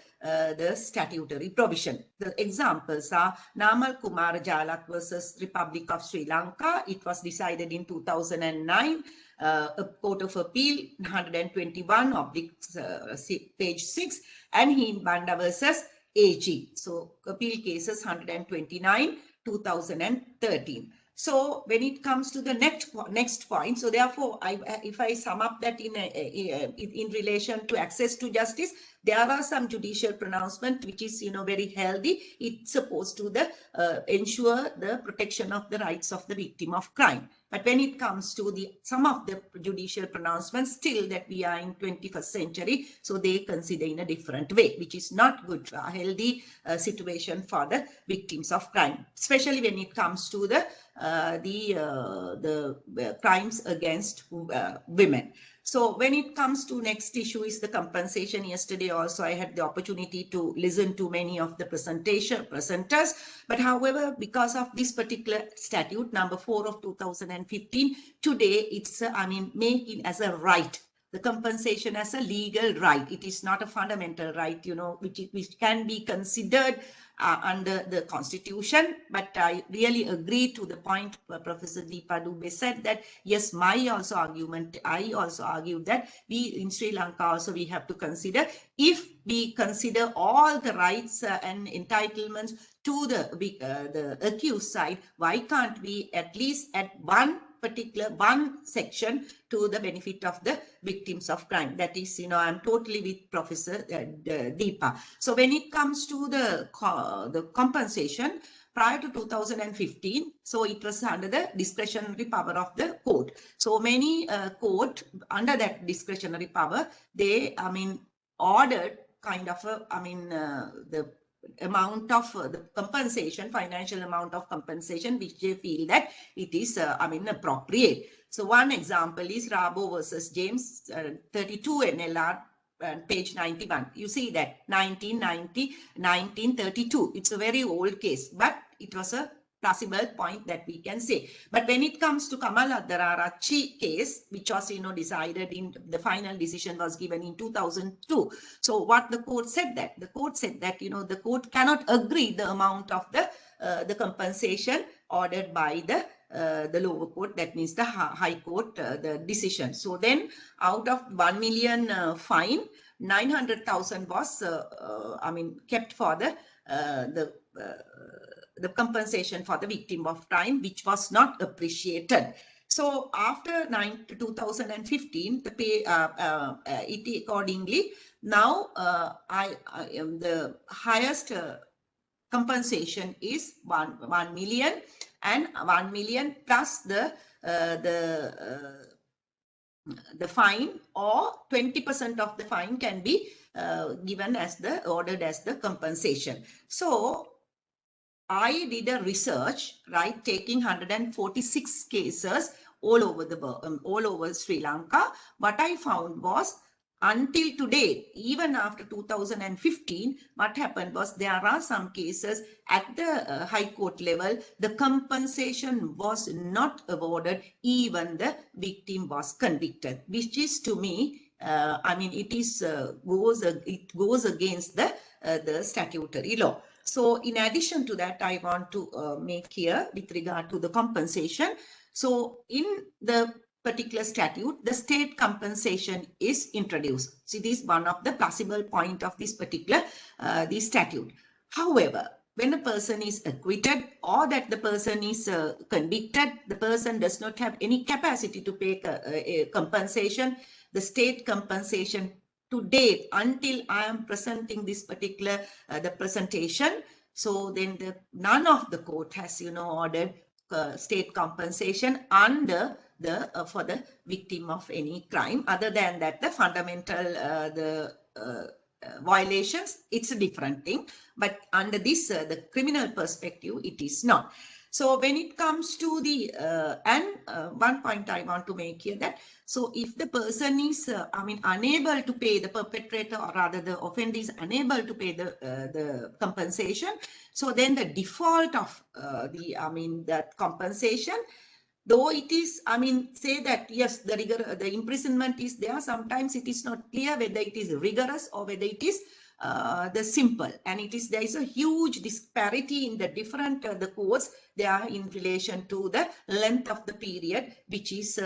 statutory provision. The examples are Namal Kumar Jalak versus Republic of Sri Lanka. It was decided in 2009. A Court of Appeal 121 page 6, and Heen Banda versus AG. So appeal cases 129 2013. So when it comes to the next point, so therefore, if I sum up that in relation to access to justice, there are some judicial pronouncement which is very healthy. It's supposed to ensure the protection of the rights of the victim of crime. But when it comes to some of the judicial pronouncements, still that we are in 21st century, so they consider in a different way, which is not good, a healthy situation for the victims of crime, especially when it comes to the crimes against women. So when it comes to next issue is the compensation. Yesterday also I had the opportunity to listen to many of the presenters, but however, because of this particular statute number 4 of 2015, today it's making as a right, the compensation as a legal right. It is not a fundamental right, which can be considered under the Constitution. But I really agree to the point Professor Dipa Dube said that, yes, I also argue that we in Sri Lanka also we have to consider, if we consider all the rights and entitlements to the accused side, why can't we at least add one section to the benefit of the victims of crime? That is, I'm totally with Professor Deepa. So when it comes to the compensation, prior to 2015, so it was under the discretionary power of the court. So many court under that discretionary power, they, ordered kind of the amount of the compensation, financial amount of compensation, which they feel that it is, appropriate. So one example is Rabo versus James, 32 NLR, page 91. You see that 1932. It's a very old case, but it was a possible point that we can say. But when it comes to Kamaladara Rachi case, which was, decided in the final decision was given in 2002. So what the court said that? The court said that, the court cannot agree the amount of the compensation ordered by the lower court, that means the high court, the decision. So then out of 1 million fine, 900,000 was, kept for the compensation for the victim of crime, which was not appreciated. So after 2015, the pay it accordingly. Now the highest compensation is 1 million, and 1 million plus the fine, or 20% of the fine can be given as ordered as the compensation. So I did a research, right, taking 146 cases all over Sri Lanka. What I found was, until today, even after 2015, what happened was there are some cases at the High Court level, the compensation was not awarded, even the victim was convicted, which is, to me, it goes against the statutory law. So in addition to that, I want to make here with regard to the compensation. So in the particular statute, the state compensation is introduced. So this is one of the possible point of this particular this statute. However, when a person is acquitted or that the person is convicted, the person does not have any capacity to pay a compensation. The state compensation to date, until I am presenting this particular the presentation, so then none of the court has ordered state compensation under for the victim of any crime. Other than that, the fundamental violations, it's a different thing. But under this the criminal perspective, it is not. So when it comes to the one point I want to make here, that so if the person is unable to pay, the perpetrator or rather the offender is unable to pay the compensation, so then the default of that compensation, though it is, say that yes, the imprisonment is there, sometimes it is not clear whether it is rigorous or whether it is the simple, and there is a huge disparity in the different the courts there in relation to the length of the period which is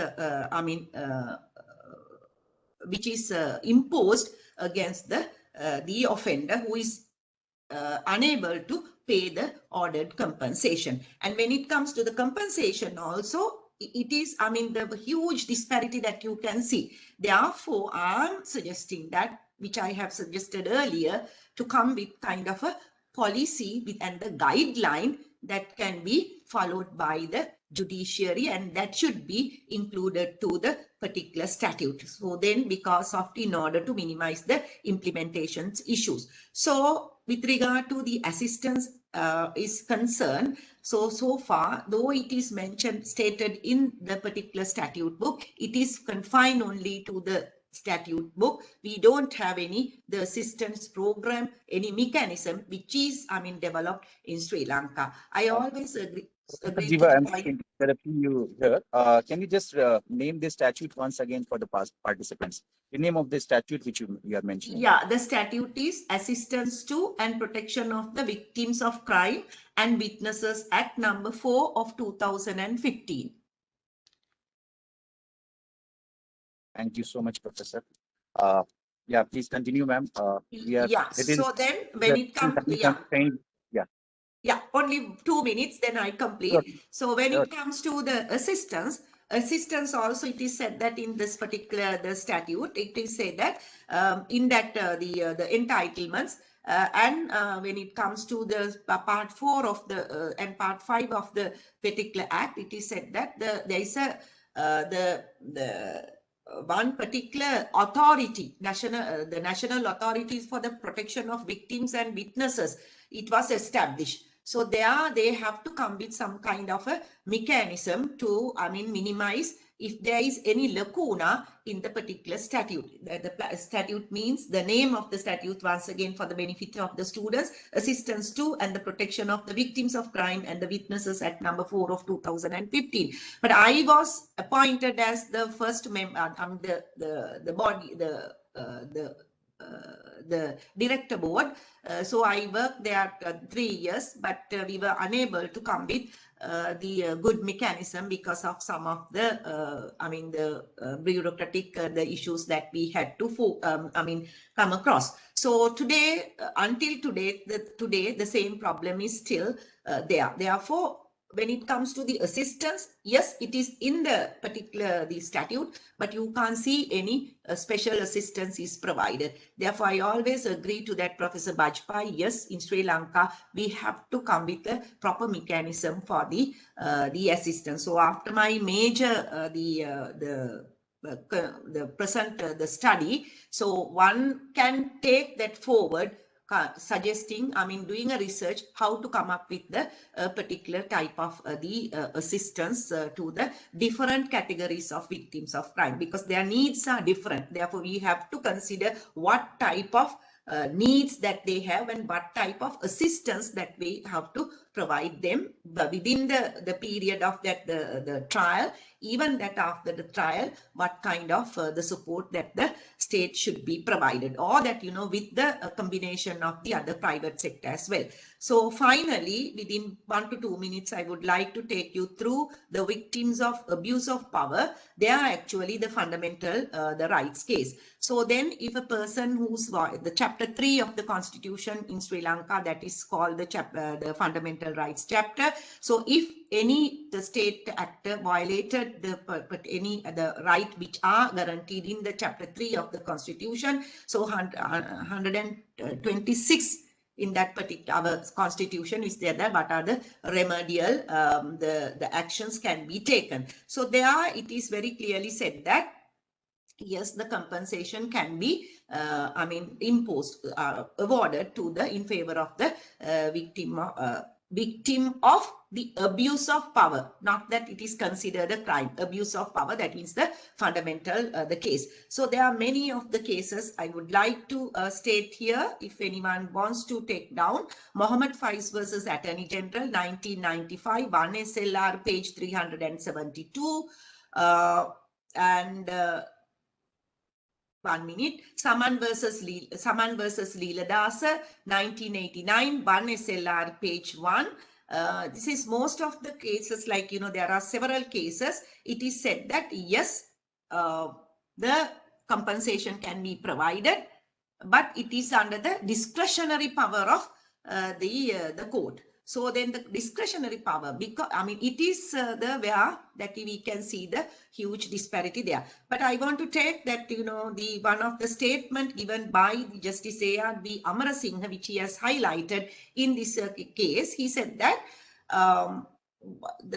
imposed against the offender who is unable to pay the ordered compensation. And when it comes to the compensation also, it is the huge disparity that you can see. Therefore, I'm suggesting that, which I have suggested earlier, to come with kind of a policy and the guideline that can be followed by the judiciary, and that should be included to the particular statute. So then, in order to minimize the implementation issues. So with regard to the assistance is concerned, so far, though it is stated in the particular statute book, it is confined only to the statute book. We don't have the assistance program, any mechanism which is developed in Sri Lanka. I always agree. Jeeva, I'm interrupting you here. Can you just name the statute once again for the past participants? The name of the statute which you are mentioning. Yeah, the statute is Assistance to and Protection of the Victims of Crime and Witnesses Act number 4 of 2015. Thank you so much, Professor. Yeah, please continue, ma'am. So then when it comes, only 2 minutes, then I complete. Sure. So when it comes to the assistance also, it is said that in this particular the statute, it is said that in that the entitlements and when it comes to the part 4 of the and part 5 of the particular act, it is said that there is a one particular authority, the national authorities for the protection of victims and witnesses, it was established. So there they have to come with some kind of a mechanism to, minimize if there is any lacuna in the particular statute. The statute means the name of the statute, once again, for the benefit of the students, Assistance to and the Protection of the Victims of Crime and the Witnesses Act number 4 of 2015. But I was appointed as the first member, the director board. So I worked there 3 years, but we were unable to come with the good mechanism because of some of the bureaucratic the issues that we had to come across. So today, until today, the same problem is still there. Therefore, when it comes to the assistance, yes, it is in the statute, but you can't see any special assistance is provided. Therefore, I always agree to that, Professor Bajpai. Yes, in Sri Lanka, we have to come with a proper mechanism for the assistance. So after my major, the study, so one can take that forward, suggesting, doing a research how to come up with the particular type of the assistance to the different categories of victims of crime, because their needs are different. Therefore, we have to consider what type of needs that they have and what type of assistance that we have to provide them within the period of that the trial, even that after the trial, what kind of the support that the state should be provided, or that, with the combination of the other private sector as well. So finally, within 1 to 2 minutes, I would like to take you through the victims of abuse of power. They are actually the fundamental the rights case. So then if a person who's the chapter 3 of the constitution in Sri Lanka, that is called the fundamental rights chapter. So if the state actor violated the right which are guaranteed in the chapter 3 of the constitution, so 126 in that particular constitution is there, what are the remedial the actions can be taken. So there it is very clearly said that yes, the compensation can be imposed, awarded to the in favor of the victim of the abuse of power, not that it is considered a crime. Abuse of power, that means the fundamental the case. So there are many of the cases I would like to state here, if anyone wants to take down. Mohammed Faiz versus Attorney General, 1995, 1 SLR, page 372, and 1 minute. Saman versus Leela Dasa, 1989, 1 SLR, page 1. This is most of the cases, like, there are several cases. It is said that, yes, the compensation can be provided, but it is under the discretionary power of the court. So then the discretionary power, because it is where that we can see the huge disparity there. But I want to take that, the one of the statement given by Justice A.R.B. Amarasinghe, which he has highlighted in this case. He said that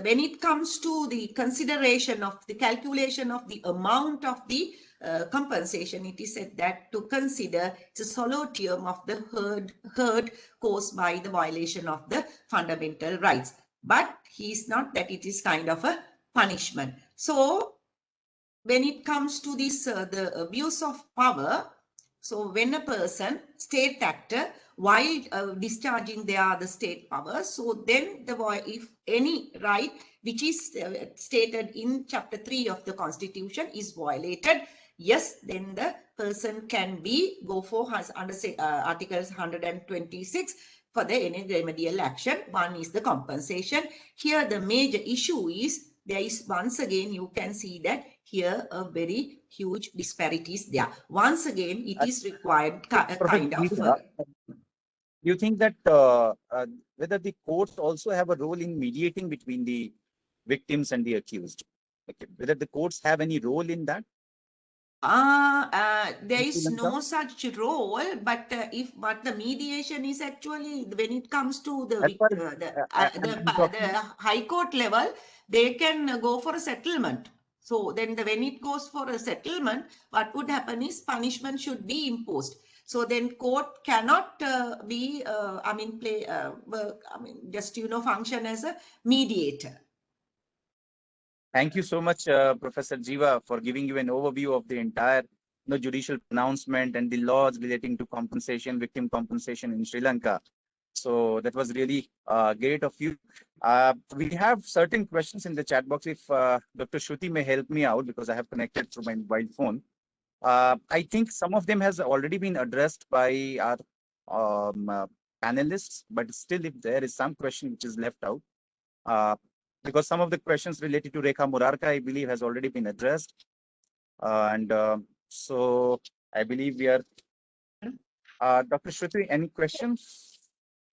when it comes to the consideration of the calculation of the amount of the compensation, it is said that to consider the solutium of the hurt caused by the violation of the fundamental rights. But he is not that it is kind of a punishment. So when it comes to this, the abuse of power, so when a person, state actor, while discharging the state power, so then if any right which is stated in chapter 3 of the constitution is violated, yes, then the person can go for under articles 126 for the any remedial action. One is the compensation. Here the major issue is there is, once again, you can see that here a very huge disparities there. Once again, it is required kind of. You think that whether the courts also have a role in mediating between the victims and the accused? Okay. Whether the courts have any role in that? There is no such role, but but the mediation is actually when it comes to the high court level, they can go for a settlement. So then when it goes for a settlement, what would happen is punishment should be imposed. So then court cannot be, just, function as a mediator. Thank you so much, Professor Jeeva, for giving you an overview of the entire judicial pronouncement and the laws relating to compensation, victim compensation in Sri Lanka. So that was really great of you. We have certain questions in the chat box. If Dr. Shruti may help me out, because I have connected through my mobile phone. I think some of them has already been addressed by our panelists, but still, if there is some question which is left out, because some of the questions related to Rekha Murarka, I believe, has already been addressed. So I believe we are. Dr. Shruti, any questions?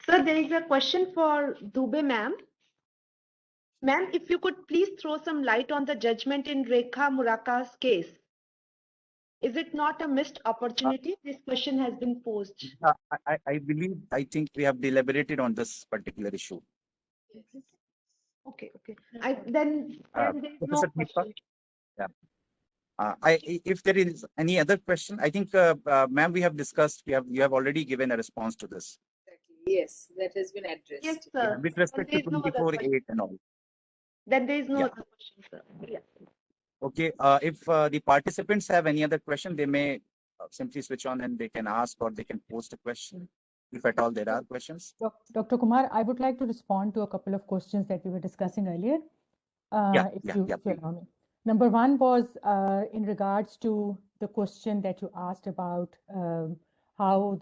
Sir, there is a question for Dube ma'am. Ma'am, if you could please throw some light on the judgment in Rekha Murarka's case. Is it not a missed opportunity? This question has been posed. I believe, I think we have deliberated on this particular issue. Okay. Then there is no Professor Deepa? question. Yeah. If there is any other question, I think, ma'am, we have discussed, you have already given a response to this. Yes, that has been addressed. Yes, sir. With respect to 24(8) and all. Then there is no Yeah. other question, sir. Yeah. Okay, if the participants have any other question, they may simply switch on and they can ask, or they can post a question, if at all there are questions. Dr. Kumar, I would like to respond to a couple of questions that we were discussing earlier. If you allow me. Number one was in regards to the question that you asked about how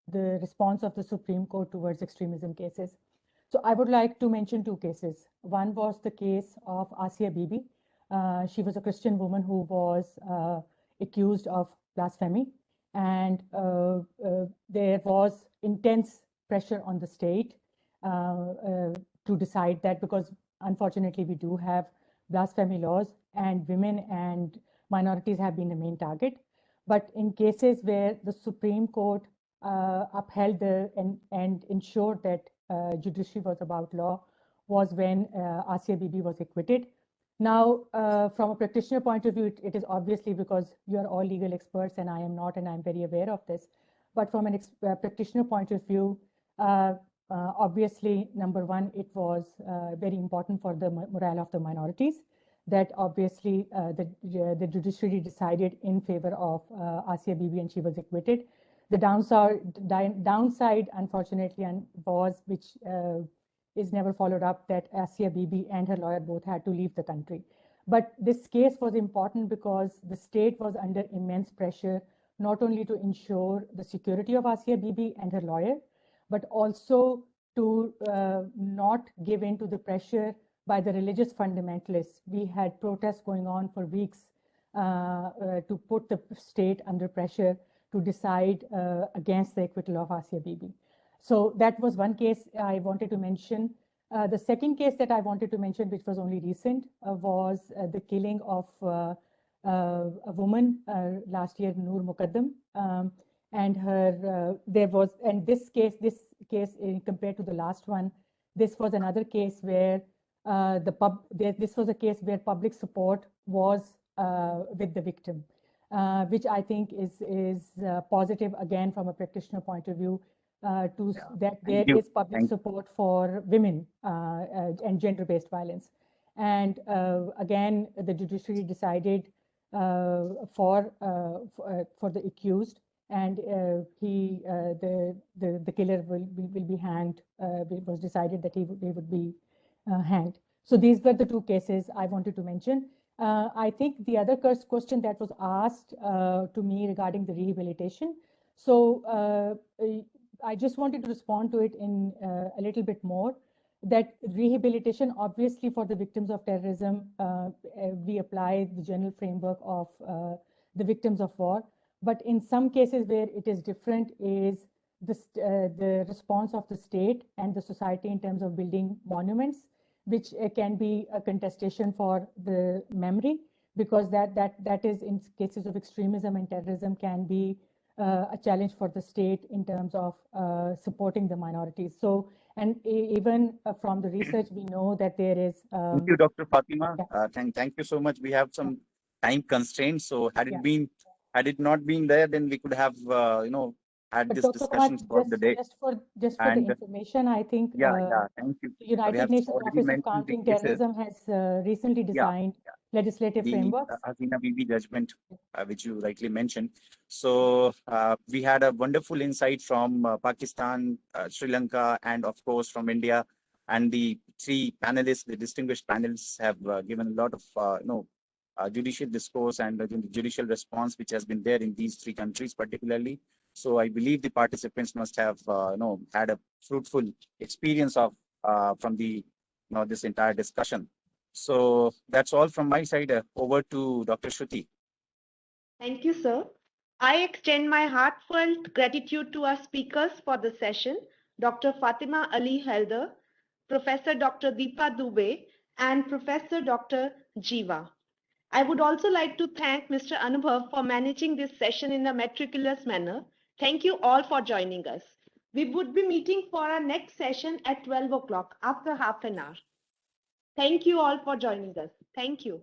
the response of the Supreme Court towards extremism cases. So I would like to mention two cases. One was the case of Asia Bibi. She was a Christian woman who was accused of blasphemy, and there was intense pressure on the state to decide that, because unfortunately we do have blasphemy laws, and women and minorities have been the main target. But in cases where the Supreme Court upheld and ensured that judiciary was about law, was when Asia Bibi was acquitted. Now, from a practitioner point of view, it is obviously because you are all legal experts and I am not, and I'm very aware of this. But from a practitioner point of view, obviously, number one, it was very important for the morale of the minorities that obviously the judiciary decided in favor of Asia Bibi and she was acquitted. The downside, unfortunately, was, which is never followed up, that Asia Bibi and her lawyer both had to leave the country. But this case was important because the state was under immense pressure, not only to ensure the security of Asia Bibi and her lawyer, but also to not give in to the pressure by the religious fundamentalists. We had protests going on for weeks to put the state under pressure to decide against the acquittal of Asia Bibi. So that was one case I wanted to mention. The second case that I wanted to mention, which was only recent, was the killing of a woman last year, Noor Muqaddam. And her, this case compared to the last one, this was another case where this was a case where public support was with the victim, which I think is positive, again, from a practitioner point of view, that there is public support for women and gender-based violence. And again, the judiciary decided for the accused, and the killer will be hanged. It was decided that he would be hanged. So these were the two cases I wanted to mention. I think the other question that was asked to me regarding the rehabilitation. So I just wanted to respond to it in a little bit more, that rehabilitation, obviously for the victims of terrorism, we apply the general framework of the victims of war. But in some cases where it is different is the response of the state and the society in terms of building monuments, which can be a contestation for the memory, because that is, in cases of extremism and terrorism, can be a challenge for the state in terms of supporting the minorities. So, and even from the research, we know that there is. Thank you, Dr. Fatima. Thank you so much. We have some time constraints. So had it not been there, then we could have, had But this Dr. Kumar, discussion throughout the day. just for the And information, I think thank you. the We United have Nations already Office of mentioned the Countering cases. Terrorism has recently designed legislative The frameworks. Hasina Bibi judgment, which you rightly mentioned. So we had a wonderful insight from Pakistan, Sri Lanka, and of course from India. And the three panelists, the distinguished panelists, have given a lot of judicial discourse and judicial response, which has been there in these three countries particularly. So I believe the participants must have had a fruitful experience of from the this entire discussion. So that's all from my side. Over to Dr. Shruti. Thank you, sir. I extend my heartfelt gratitude to our speakers for the session, Dr. Fatima Ali Haider, Professor Dr. Dipa Dube, and Professor Dr. Jeeva. I would also like to thank Mr. Anubhav for managing this session in a meticulous manner. Thank you all for joining us. We would be meeting for our next session at 12 o'clock after half an hour. Thank you all for joining us. Thank you.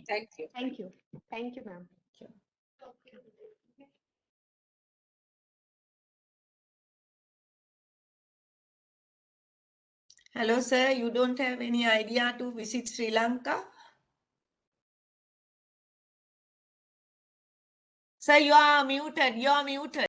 Thank you. Thank you. Thank you, ma'am. Hello, sir. You don't have any idea to visit Sri Lanka? Sir, you are muted. You are muted.